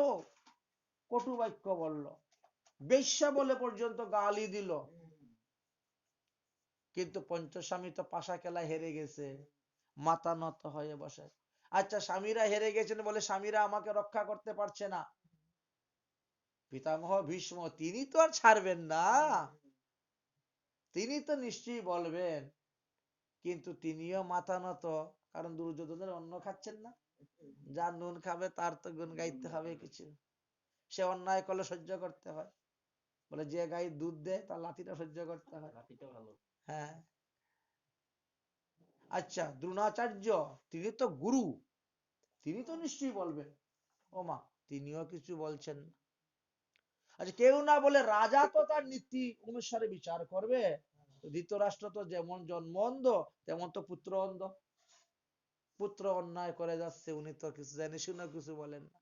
কটু বাক্য বলল, বেশ্যা বলে পর্যন্ত গালি দিল, কিন্তু পঞ্চস্বামী তো পাশা খেলা হেরে গেছে, মাথা নত হয়ে বসে। আচ্ছা, স্বামীরা হেরে গেছেন বলে স্বামীরা আমাকে রক্ষা করতে পারছে না, পিতামহ ভীষ্ম তিনি তো আর ছাড়বেন না, তিনি তো নিশ্চয়ই বলবেন। কিন্তু তিনিও মাথা নত, কারণ দুর্যোধনের অন্ন খাচ্ছেন না, যার নুন খাবে তার তো গুণ গাইতে হবে কিছু, সে অন্যায় করলে সহ্য করতে হয়। বলে যে গাই দুধ দেয় তার লাঠিটা সহ্য করতে হয়। হ্যাঁ। আচ্ছা, দ্রোণাচার্য তিনি তো গুরু, তিনি তো নিশ্চয়ই বলবেন। ও মা, তিনিও কিছু বলছেন না। আচ্ছা, কেউ না বলে রাজা তো তার নীতি অনুসারে বিচার করবে। ধৃতরাষ্ট্র তো যেমন জন্ম অন্ধ, তেমন তো পুত্র অন্ধ। পুত্র অন্যায় করে যাচ্ছে, উনি তো কিছু জানি শুনে কিছু বলেন না।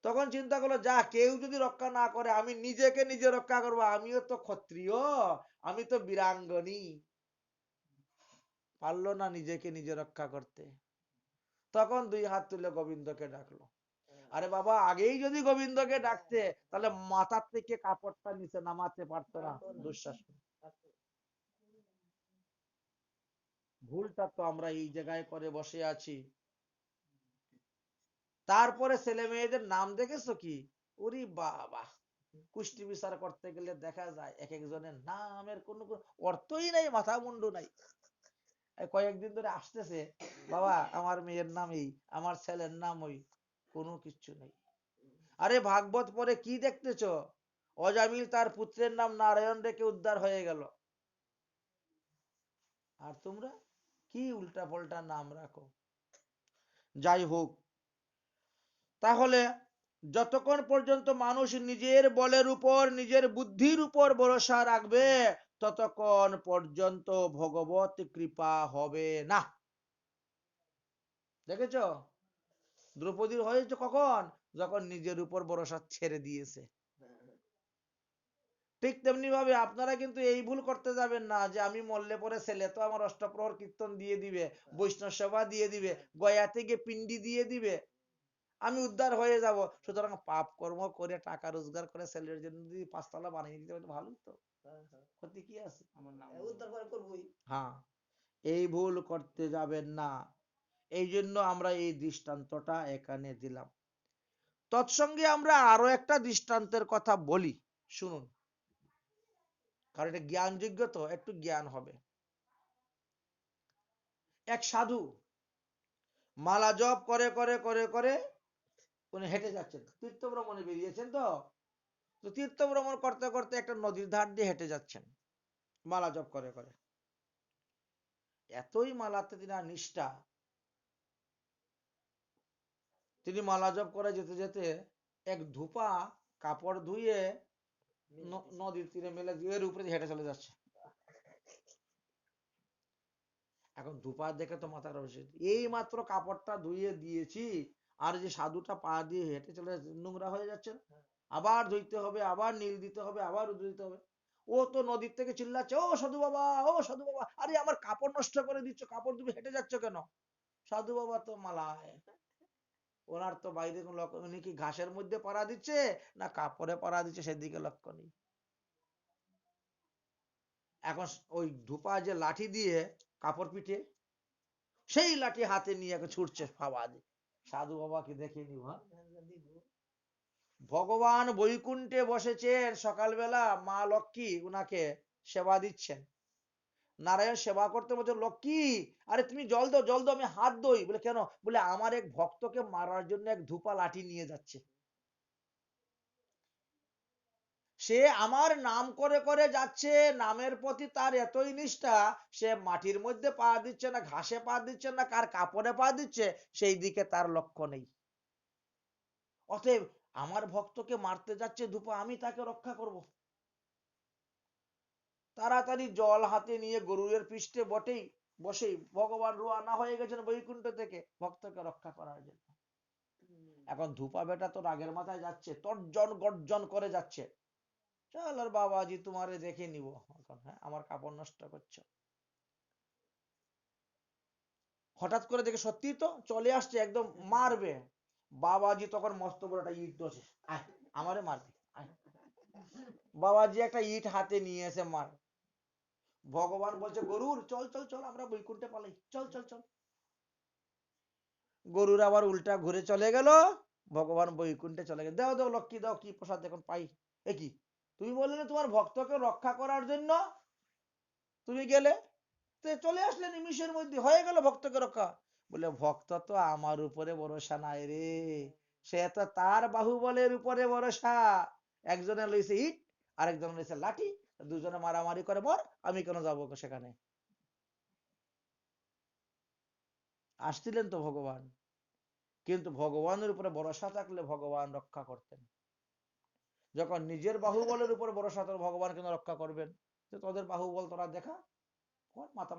তখন চিন্তা করলো, যা, কেউ যদি রক্ষা না করে আমি নিজেকে নিজে রক্ষা করবো, আমিও তো ক্ষত্রিয়, আমি তো বীরাঙ্গনী। পারলো না নিজেকে নিজে রক্ষা করতে, তখন দুই হাত তুলে গোবিন্দকে ডাকলো। আরে বাবা, আগেই যদি গোবিন্দকে ডাকতে, তাহলে মাথার থেকে কাপড়টা নিচে নামাতে পারতো না দুঃশাসন। ভুলটা তো আমরা এই জায়গায় করে বসে আছি। তারপরে ছেলে মেয়েদের নাম দেখেছো কি? ওরে বাবা, কুষ্টি বিচার করতে গেলে দেখা যায় এক একজনের নামের কোনো অর্থই নাই, মাথা মুন্ডু নাই। কয়েকদিন ধরে আসতেছে, বাবা আমার মেয়ের নাম এই, আমার ছেলের নাম ওই, কোনো কিচ্ছু নেই। আরে ভাগবত পরে কি দেখতেছ? অজামিল তার পুত্রের নাম নারায়ণ রেখে উদ্ধার হয়ে গেল, আর তোমরা কি উল্টা পাল্টা নাম রাখো। যাই হোক, তাহলে যতক্ষণ পর্যন্ত মানুষ নিজের বলের উপর, নিজের বুদ্ধির উপর ভরসা রাখবে, ততক্ষণ পর্যন্ত ভগবত কৃপা হবে না। দেখেছ, দ্রৌপদীর হয়েছে কখন? যখন নিজের উপর ভরসা ছেড়ে দিয়েছে। ঠিক তেমনি ভাবে আপনারা কিন্তু এই ভুল করতে যাবেন না যে আমি মরলে পরে ছেলে তো আমার অষ্টপ্রহর কীর্তন দিয়ে দিবে, বৈষ্ণব সেবা দিয়ে দিবে, গয়া থেকে পিণ্ডি দিয়ে দিবে, আমি উদ্ধার হয়ে যাব। সুতরাং পাপ কর্ম করে টাকা রোজগার করে ছেলের জন্য যদি পাঁচতলা বানিয়ে দিতে পারে, ভালোই তো, ক্ষতি কি আছে? উদ্ধার করে করবই। হ্যাঁ, এই ভুল করতে যাবেন না। এই জন্য আমরা এই দৃষ্টান্তটা এখানে দিলাম। তৎসঙ্গে আমরা আরো একটা দৃষ্টান্তের কথা বলি, শুনুন, কারণ এটা জ্ঞানযোগ্য, তো একটু জ্ঞান হবে। এক সাধু মালা জপ করে করে করে করে উনি হেঁটে যাচ্ছেন, তীর্থ ভ্রমণে বেরিয়েছেন। তো তো তীর্থ ভ্রমণ করতে করতে একটা নদীর ধার দিয়ে হেঁটে যাচ্ছেন মালা জপ করে করে। এতই মালাতে তিনি নিষ্ঠা, তিনি মালা জপ করে যেতে যেতে এক ধূপা কাপড় ধুয়ে নদীর তীরে মেলে দিয়ে এর উপরে হেঁটে চলে যাচ্ছে। এখন ধূপা দেখে তো মাথা রয়েছে, এই মাত্র কাপড়টা ধুয়ে দিয়েছি, আর যে সাধুটা পা দিয়ে হেঁটে চলে নোংরা হয়ে যাচ্ছে না? আবার ধুইতে হবে, আবার নীল দিতে হবে, আবার উদু দিতে হবে। ও তো নদীর থেকে চিল্লাচ্ছে, ও সাধু বাবা, ও সাধু বাবা, আরে আমার কাপড় নষ্ট করে দিচ্ছ, কাপড় তুমি হেঁটে যাচ্ছ কেন? সাধু বাবা তো মালায়, ওনার তো বাইরে কোনো লক্ষ্য, উনি কি ঘাসের মধ্যে পড়া দিচ্ছে না কাপড়ে পড়া দিচ্ছে সেদিকে লক্ষ্য নেই। এখন ওই ধূপা যে লাঠি দিয়ে কাপড় পিঠে, সেই লাঠি হাতে নিয়ে এখন ছুটছে ফাওয়াদে। সাধু বাবা কি দেখে নি? ভগবান বৈকুণ্ঠে বসেছেন, সকালবেলা মা লক্ষ্মী উনাকে সেবা দিচ্ছেন। নারায়ণ সেবা করতে বলছে, লক্ষ্মী আরে তুমি জল দাও, জল দাও, আমি হাত ধোই। বলে কেন? বলে আমার এক ভক্তকে মারার জন্য এক ধূপা লাঠি নিয়ে যাচ্ছে, সে আমার নাম করে করে যাচ্ছে, নামের প্রতি তার এতই নিষ্ঠা, সে মাটির মধ্যে পা দিচ্ছে না, ঘাসে পা দিচ্ছে না, কার কাপড়ে পা দিচ্ছে সেই দিকে তার লক্ষ্য নেই। অতএব আমার ভক্তকে মারতে যাচ্ছে ধূপা, আমি তাকে রক্ষা করব। তাড়াতাড়ি জল হাতে নিয়ে গরুরের পৃষ্ঠে বটেই বসেই ভগবান রওনা হয়ে গেছেন বৈকুণ্ঠ থেকে ভক্তকে রক্ষা করার জন্য। এখন ধূপা বেটা তো রাগের মাথায় যাচ্ছে, তর্জন গর্জন করে যাচ্ছে, চল আর বাবাজি তোমারে দেখে নিব এখন, হ্যাঁ আমার কাপড় নষ্ট করছো। হঠাৎ করে দেখে সত্যি তো চলে আসছে, একদম মারবে। বাবাজি তখন মস্ত বড় একটা ইট ধরছে, আয় আমারে মারবে, আয়। বাবাজি একটা ইট হাতে নিয়ে এসে মার। ভগবান বলছে গরুর চল চল চল, আমরা বৈকুণ্ঠে পালাই, চল চল চল। গরুর আবার উল্টা ঘুরে চলে গেল, ভগবান বৈকুণ্ঠে চলে গেল। দাও দাও লক্ষ্মী দাও, কি প্রসাদ এখন পাই। এ কি, তুমি বললে না তোমার ভক্তকে রক্ষা করার জন্য তুমি গেলে, চলে আসলে নিমিষের মধ্যে হয়ে গেল ভক্তকে রক্ষা। বলে ভক্ত তো আমার উপরে ভরসা নাই রে, সে তো তার বাহুবলের উপরে ভরসা। একজনে লইছে ইট, আরেকজন লইছে লাঠি, দুজনে মারামারি করে মর, আমি কেন যাবো সেখানে? আসছিলেন তো ভগবান, কিন্তু ভগবানের উপরে ভরসা থাকলে ভগবান রক্ষা করতেন। যখন নিজের বাহুবলের উপর ভরসা, তো ভগবান কেন রক্ষা করবেন? যে তোদের বাহুবল তোরা দেখা, কর মাথা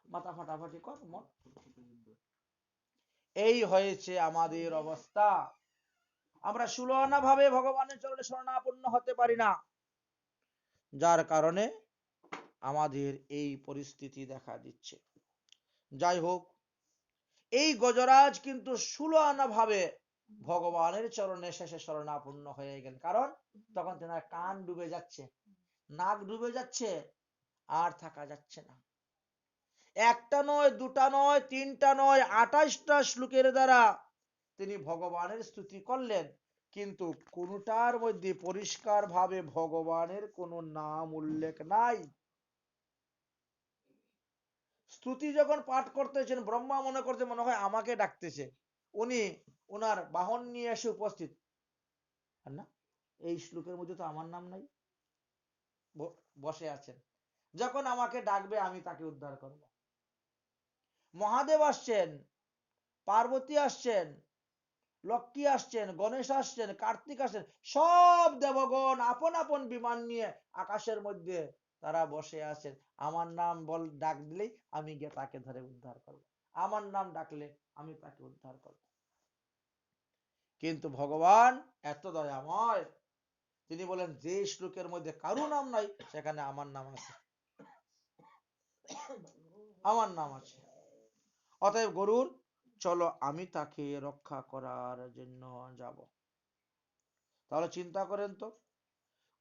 মাথা ফাটাফাটি কর মন। এই হয়েছে আমাদের অবস্থা, আমরা সুলনা ভাবে ভগবানের চরণে শরণাপন্ন হতে পারি না, যার কারণে আমাদের এই পরিস্থিতি দেখা দিচ্ছে। যাই হোক, এই গজরাজ কিন্তু সুলনা ভাবে ভগবানের চরণে শেষে শরণাপন্ন হয়ে গেল, কারণ তখন তেনার কান ডুবে যাচ্ছে, নাক ডুবে যাচ্ছে, আর থাকা যাচ্ছে না। একটা নয়, দুটা নয়, তিনটা নয়, 28টা শ্লোকের দ্বারা তিনি ভগবানের স্তুতি করলেন, কিন্তু কোনটার মধ্যে পরিষ্কার ভাবে ভগবানের কোনো নাম উল্লেখ নাই। স্তুতি যখন পাঠ করতেছেন, ব্রহ্মা মনে করছে মনে হয় আমাকে ডাকতেছে, উনি ওনার বাহন নিয়ে এসে উপস্থিত, আর না, এই শ্লোকের মধ্যে তো আমার নাম নাই, বসে আছেন, যখন আমাকে ডাকবে আমি তাকে উদ্ধার করব। মহাদেব আসছেন, পার্বতী আসছেন, লক্ষ্মী আসছেন, গণেশ আসছেন, কার্তিক আসছেন, সব দেবগণ আপন আপন বিমান নিয়ে আকাশের মধ্যে তারা বসে আছেন। আমার নাম ডাক দিলেই আমি গিয়ে তাকে ধরে উদ্ধার করব, আমার নাম ডাকলে আমি তাকে উদ্ধার করব। কিন্তু ভগবান এত দয়াময়, তিনি বলেন যে শ্লোকের মধ্যে কারো নাম নাই সেখানে আমার নাম আছে, আমার নাম আছে। অতএব গরুর চলো আমি তাকে রক্ষা করার জন্য যাব। তাহলে চিন্তা করেন তো,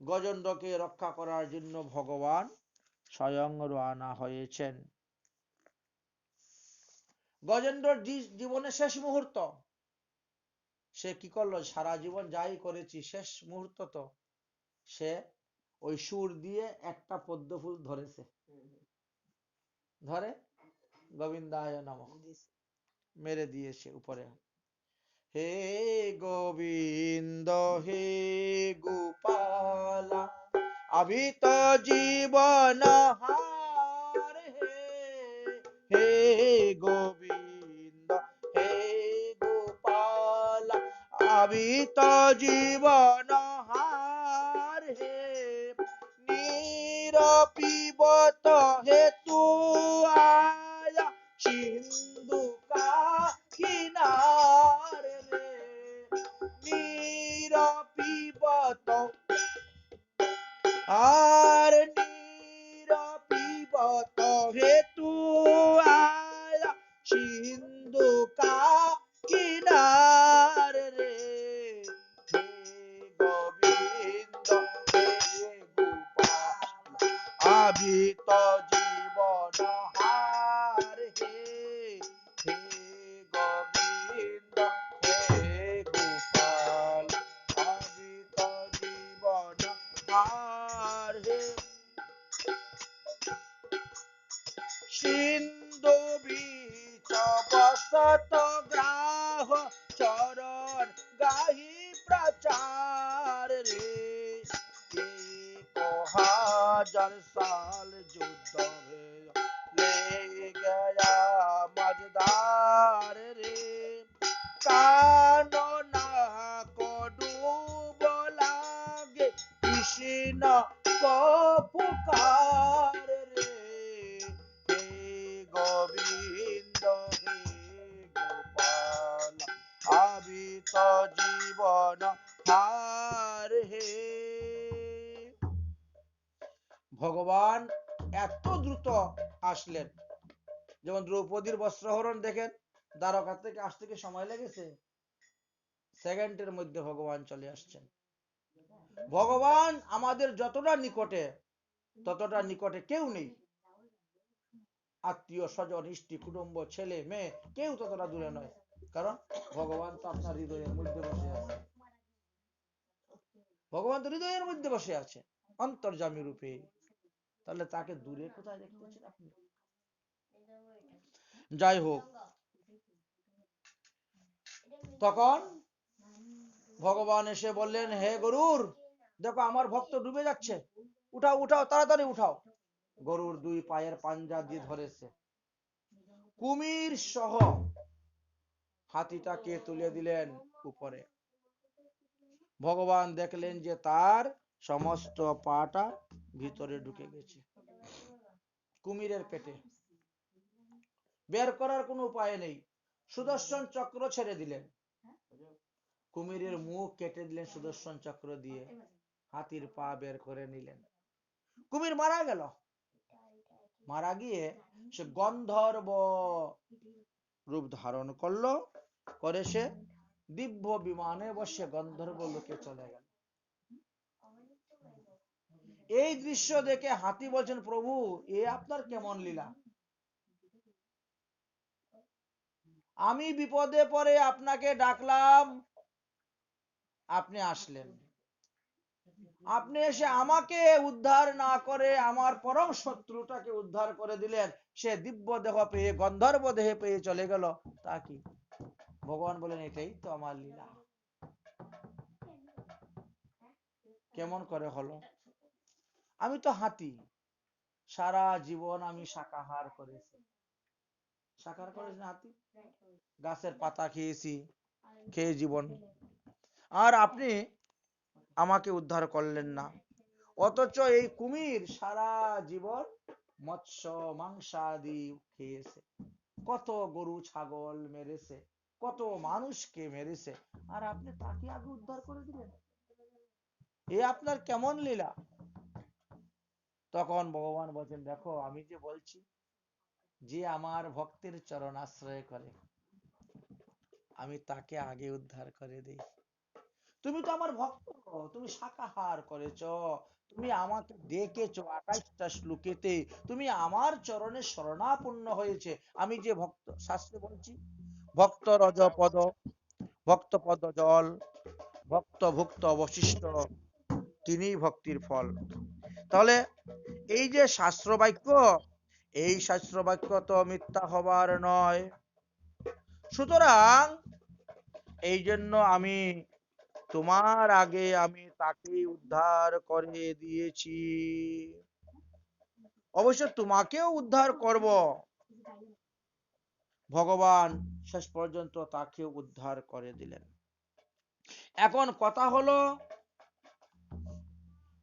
গজেন্দ্রকে রক্ষা করার জন্য ভগবান স্বয়ং রওনা হয়েছেন। গজেন্দ্রর জীবনের শেষ মুহূর্ত, সে কি করলো? সারা জীবন যাই করেছি, শেষ মুহূর্ত তো সে ওই সুর দিয়ে একটা পদ্ম ফুল ধরেছে, ধরে গোবিন্দায় নমঃ মেরে দিয়েছে উপরে। হে গোবিন্দ হে গোপালা अभित जीवन हार हे गोविंद हे गोपाल अभित जीवन हार हे निरपीबत हेतु आया ভাবিত জীবন হার হে হে গোবিন্দ হে গোপাল ভাবিত জীবন হার হে সিন্ধু বিচ বসত গ্রাহ চরণ গাহি প্রচার রে হাজার সাল যুদ্ধ ले गया मजदार रे कानो ना को डूब लागे कृष्ण को पुकार रे हे गोविंद हे गोपाल अभी तो जीवन हार हे ভগবান এত দ্রুত আসলেন, যেমন দ্রৌপদীর বস্ত্রহরণ দেখেন, দ্বারকা থেকে আসতে কি সময় লেগেছে? সেকেন্ডের মধ্যে ভগবান চলে আসছেন। ভগবান আমাদের যতটা নিকটে ততটা নিকটে কেউ নেই। আত্মীয় স্বজন ইষ্টি কুটুম্ব ছেলে মেয়ে কেউ ততটা দূরে নয়, কারণ ভগবান তো আপনার হৃদয়ের মধ্যে বসে আছে। ভগবান তো হৃদয়ের মধ্যে বসে আছে অন্তর্যামী রূপে, তাহলে তাকে দূরে কোথায় দেখতেছেন আপনি? যাই হোক, তখন ভগবান এসে বললেন, হে গরুর, দেখো আমার ভক্ত ডুবে যাচ্ছে, উঠাও উঠাও তাড়াতাড়ি উঠাও। গরুর দুই পায়ের পাঞ্জা দিয়ে ধরেছে। কুমির সহ হাতিটাকে তুলে দিলেন উপরে। ভগবান দেখলেন যে তার সমস্ত পাটা ভিতরে ঢুকে গেছে কুমিরের পেটে, বের করার কোনো উপায় নেই। সুদর্শন চক্র ছেড়ে দিলেন, কুমিরের মুখ কেটে দিলেন সুদর্শন চক্র দিয়ে, হাতির পা বের করে নিলেন। কুমির মারা গেল। মারা গিয়ে সে গন্ধর্ব রূপ ধারণ করলো, করে সে দিব্য বিমানে বসে গন্ধর্ব লোকে চলে গেল। এই দৃশ্য দেখে হাতি বলছেন, প্রভু এ আপনার কেমন লীলা? আমি বিপদে পড়ে আপনাকে ডাকলাম, আপনি আসলেন। আপনি এসে আমাকে উদ্ধার না করে আমার পরম শত্রুটাকে উদ্ধার করে দিলেন। সে দিব্য দেহ পেয়ে গন্ধর্ব দেহে পেয়ে চলে গেল, তা কি? ভগবান বলেন, এটাই তো আমার লীলা। কেমন করে হলো? আমি তো হাতি, সারা জীবন আমি শাকাহার করেছি। শাকাহার করেছি না হাতি? গাছের পাতা খেয়েছি, খেয়ে জীবন। আর আপনি আমাকে উদ্ধার করলেন না। অথচ এই কুমির সারা জীবন মৎস্য মাংসাদি খেয়েছে, কত গরু ছাগল মেরেছে, কত মানুষকে মেরেছে, আর আপনি তাকে আগে উদ্ধার করে দিলেন। এ আপনার কেমন লীলা? তখন ভগবান বলছেন, দেখো আমি যে বলছি, যে আমার ভক্তের চরণ আশ্রয় করে আমি তাকে আগে উদ্ধার করে দিই। তুমি তো আমার ভক্ত, তুমি শাকাহার করেছ, তুমি আমাকে ডেকেছো 28টা শ্লোকেতে, তুমি আমার চরণে শরণাপন্ন হয়েছে। আমি যে ভক্ত, শাস্ত্রে বলছি, ভক্ত রজপদ, ভক্ত পদ জল, ভক্ত ভুক্ত অবশিষ্ট, তিনি ভক্তির ফল। তাহলে এই যে শাস্ত্র বাক্য, এই শাস্ত্র বাক্য তো মিথ্যা হবার নয়। সুতরাং এই জন্য আমি তোমার আগে আমি তাকে উদ্ধার করে দিয়েছি, অবশ্য তোমাকেও উদ্ধার করব। ভগবান শেষ পর্যন্ত তাকে উদ্ধার করে দিলেন। এখন কথা হলো,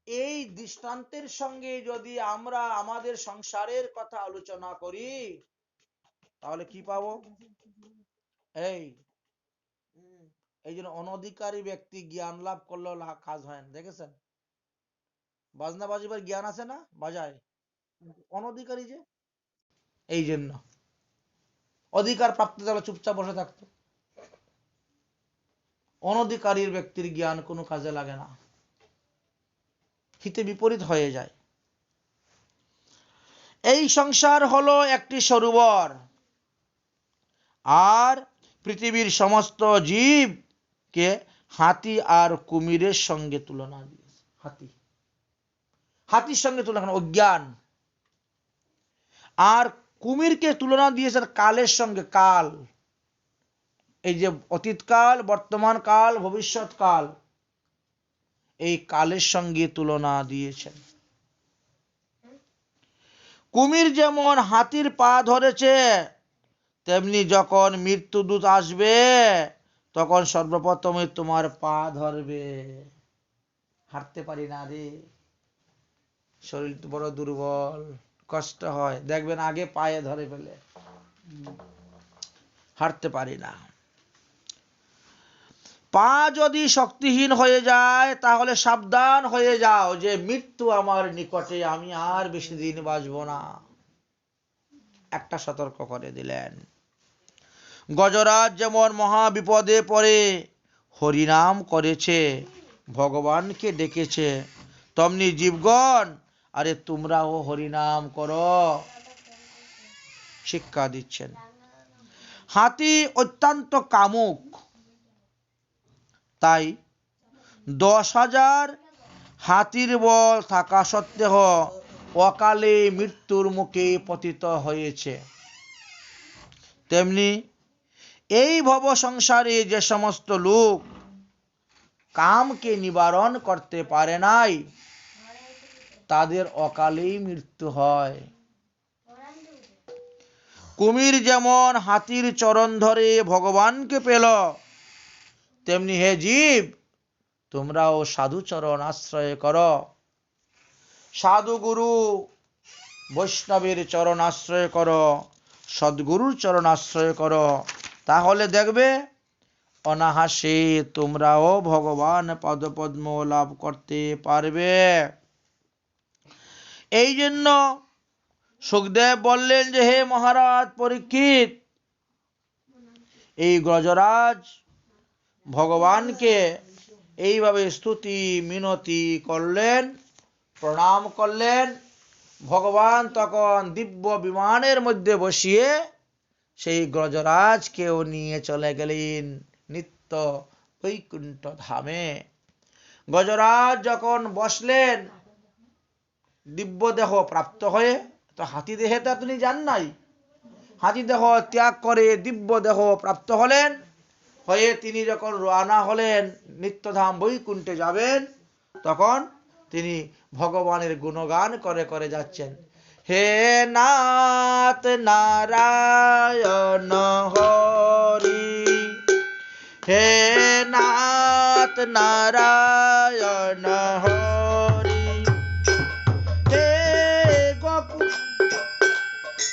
এই দৃষ্টান্তের সঙ্গে যদি আমরা আমাদের সংসারের কথা আলোচনা করি তাহলে কি পাবো? এই এই জন্য অনধিকারী ব্যক্তি জ্ঞান লাভ করলেও কাজ হয় না। দেখেছেন, বাজনা বাজিবার জ্ঞান আছে না, বাজায়, অনধিকারী যে, এই জন্য অধিকার প্রাপ্ত যারা চুপচাপ বসে থাকতো। অনধিকারীর ব্যক্তির জ্ঞান কোনো কাজে লাগে না, হিতে বিপরীত হয়ে যায়। এই সংসার হলো একটি সরোবর, আর পৃথিবীর সমস্ত জীবকে হাতি আর কুমিরের সঙ্গে তুলনা দিয়েছে। হাতির সঙ্গে তুলনা, অজ্ঞান। আর কুমিরকে তুলনা দিয়েছেন কালের সঙ্গে। কাল, এই যে অতীতকাল, বর্তমান কাল, ভবিষ্যৎ কাল, এই কালের সঙ্গে তুলনা দিয়েছেন। কুমির যেমন হাতির পা ধরেছে, তেমনি যখন মৃত্যুদূত আসবে তখন সর্বপ্রথমে তোমার পা ধরবে। হাঁটতে পারি না রে, শরীর তো বড় দুর্বল, কষ্ট হয়, দেখবেন আগে পায়ে ধরে ফেলে, হাঁটতে পারি না। পা যদি শক্তিহীন হয়ে যায় তাহলে সাবধান হয়ে যাও যে মৃত্যু আমার নিকটে, আমি আর বেশি দিন বাঁচব না। একটা সতর্ক করে দিলেন। গজরাজ যেমন মহা বিপদে পড়ে হরিনাম করেছে, ভগবানকে ডেকেছে, তেমনি জীবগণ আরে তোমরাও হরিনাম করো, শিক্ষা দিচ্ছেন। হাতি অত্যন্ত কামুক, তাই 10,000 হাতির বল থাকা সত্ত্বেও অকালে মৃত্যুর মুখে পতিত হয়েছে। তেমনি এই ভব সংসারে যে সমস্ত লোক কামকে নিবারণ করতে পারে নাই, তাদের অকালেই মৃত্যু হয়। কুমির যেমন হাতির চরণ ধরে ভগবানকে পেল, তেমনি হে জীব তোমরাও সাধু চরণ আশ্রয় করো, সাধু গুরু বৈষ্ণবের চরণ আশ্রয় করো, সদ্গুরুর চরণ আশ্রয় করো, তাহলে দেখবে অনায়াসে তোমরাও ভগবান পদপদ্ম লাভ করতে পারবে। এই জন্য সুখদেব বললেন যে হে মহারাজ পরীক্ষিত, এই গজরাজ ভগবানকে এইভাবে স্তুতি মিনতি করলেন, প্রণাম করলেন। ভগবান তখন দিব্য বিমানের মধ্যে বসিয়ে সেই গজরাজকেও নিয়ে চলে গেলেন নিত্য বৈকুণ্ঠ ধামে। গজরাজ যখন বসলেন দিব্য দেহ প্রাপ্ত হয়ে, তো হাতি দেহে তো তিনি যান নাই, হাতি দেহ ত্যাগ করে দিব্য দেহ প্রাপ্ত হলেন, হয়ে তিনি যখন রওনা হলেন নিত্যধাম বৈকুণ্ঠে যাবেন, তখন তিনি ভগবানের গুণগান করে করে যাচ্ছেন। হে নাথ নারায়ণ হরি, হে নাথ নারায়ণ হরি, হে গোকুল,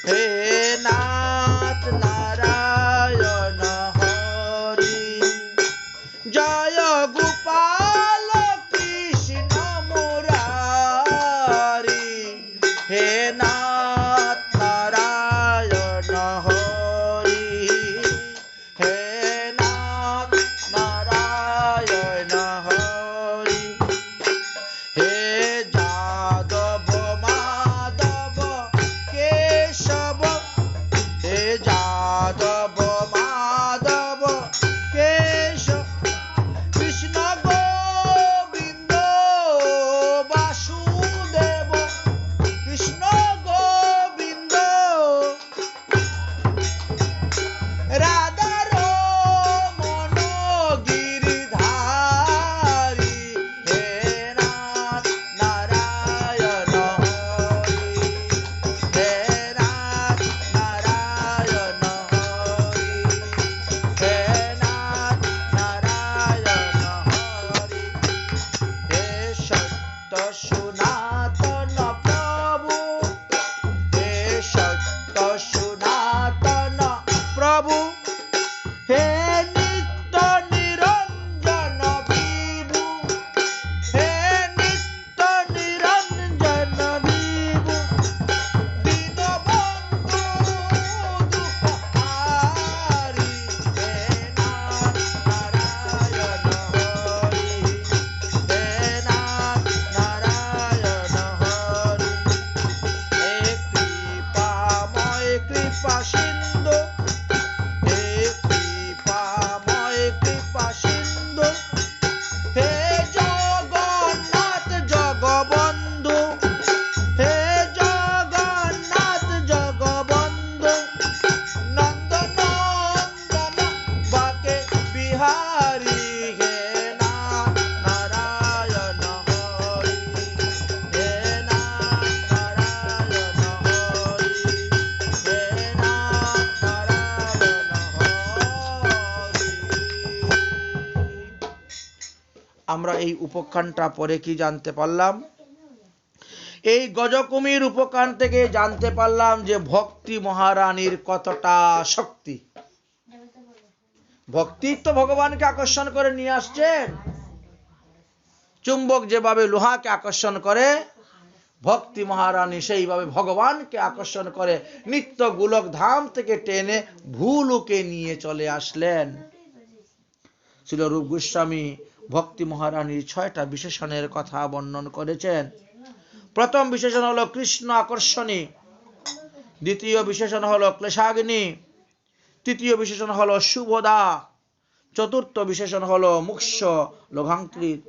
হে নাথ নারায়ণ হরি, জয় গোপাল কৃষ্ণ মুরারি, হে নাথ নারায়ণ হরি, হে নাথ নারায়ণ হরি, হে যাদব মাধব কেশব, হে যাদব মাধব কেশব, কৃষ্ণ হে নাম নারায়ণ হরি, হে নাম নারায়ণ হরি, হে নাম নারায়ণ হরি। আমরা এই উপখ্যানটা পড়ে কি জানতে পারলাম? এই গজকুমির উপখ্যান থেকে জানতে পারলাম যে ভক্তি মহারানীর কতটা শক্তি। ভক্তি তো ভগবানকে আকর্ষণ করে নিয়ে আসছেন। চুম্বক যেভাবে লোহাকে আকর্ষণ করে, ভক্তি মহারানী সেইভাবে ভগবানকে আকর্ষণ করে নিত্য গোলক ধাম থেকে টেনে ভূলোকে নিয়ে চলে আসলেন। শ্রীল রূপ গোস্বামী ভক্তি মহারানীর 6টা বিশেষণের কথা বর্ণন করেছেন। প্রথম বিশেষণ হলো কৃষ্ণ আকর্ষণী, দ্বিতীয় বিশেষণ হলো ক্লেশাগ্নি, তৃতীয় বিশেষণ হলো শুভদা, চতুর্থ বিশেষণ হলো মুখ্য লঘাঙ্কৃত,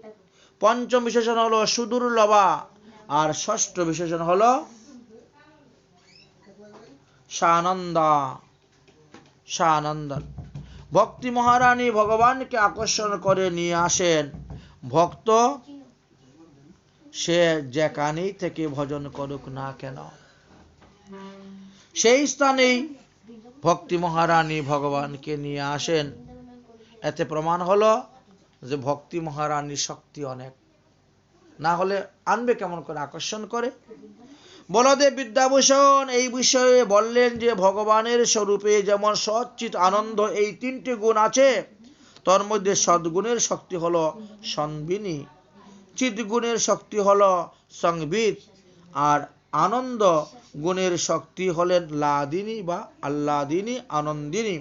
পঞ্চম বিশেষণ হলো সুদুর্লভা, আর ষষ্ঠ বিশেষণ হলো সানন্দা, সানন্দন। ভক্তি মহারানী ভগবানকে আকর্ষণ করে নিয়ে আসেন। ভক্ত সে যেখানেই থেকে ভজন করুক না কেন, সেই স্থানেই ভক্তি মহারানী ভগবানকে নিয়ে আসেন। এতে প্রমাণ হলো যে ভক্তি মহারানীর শক্তি অনেক, না হলে আনবে কেমন করে, আকর্ষণ করে। বলদেব বিদ্যাভূষণ এই বিষয়ে বললেন যে ভগবানের স্বরূপে যেমন সচ্চিত আনন্দ এই 3টি গুণ আছে, তার মধ্যে সদ্গুণের শক্তি হলো সন্বিনী, চিৎগুণের শক্তি হলো সংবিত, আর আনন্দ গুণের শক্তি হলেন লাদিনী বা আহ্লাদিনী, আনন্দিনী।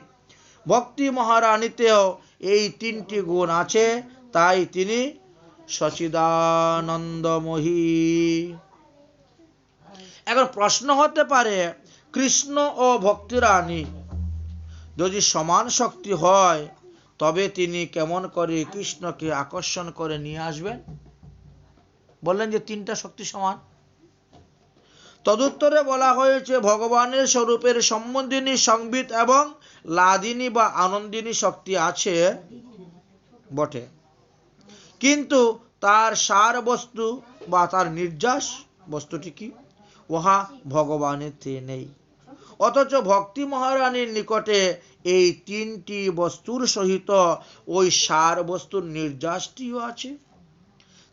ভক্তি মহারানীতেও এই 3টি গুণ আছে, তাই তিনি সচিদানন্দময়ী। এখন প্রশ্ন হতে পারে, কৃষ্ণ ও ভক্তি রানী যদি সমান শক্তি হয়, তবে তিনি কেমন করে কৃষ্ণকে আকর্ষণ করে নিয়ে আসবেন? বললেন যে 3টা শক্তি সমান। তদুত্তরে বলা হয়েছে ভগবানের স্বরূপের সম্বন্ধিনী, সংবিত এবং লাদিনী বা আনন্দিনী শক্তি আছে বটে, কিন্তু তার সার বস্তু বা তার নির্যাস বস্তুটি কি, উহা ভগবানেতে নেই। অথচ ভক্তি মহারানীর নিকটে এই 3টি বস্তুর সহিত ওই সার বস্তুর নির্যাসটিও আছে।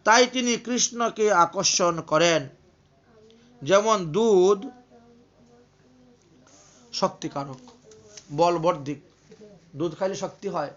তাই তিনি কৃষ্ণকে আকর্ষণ করেন। যেমন দুধ শক্তিকারক, বলবর্ধিক, দুধ খাইলে শক্তি হয়।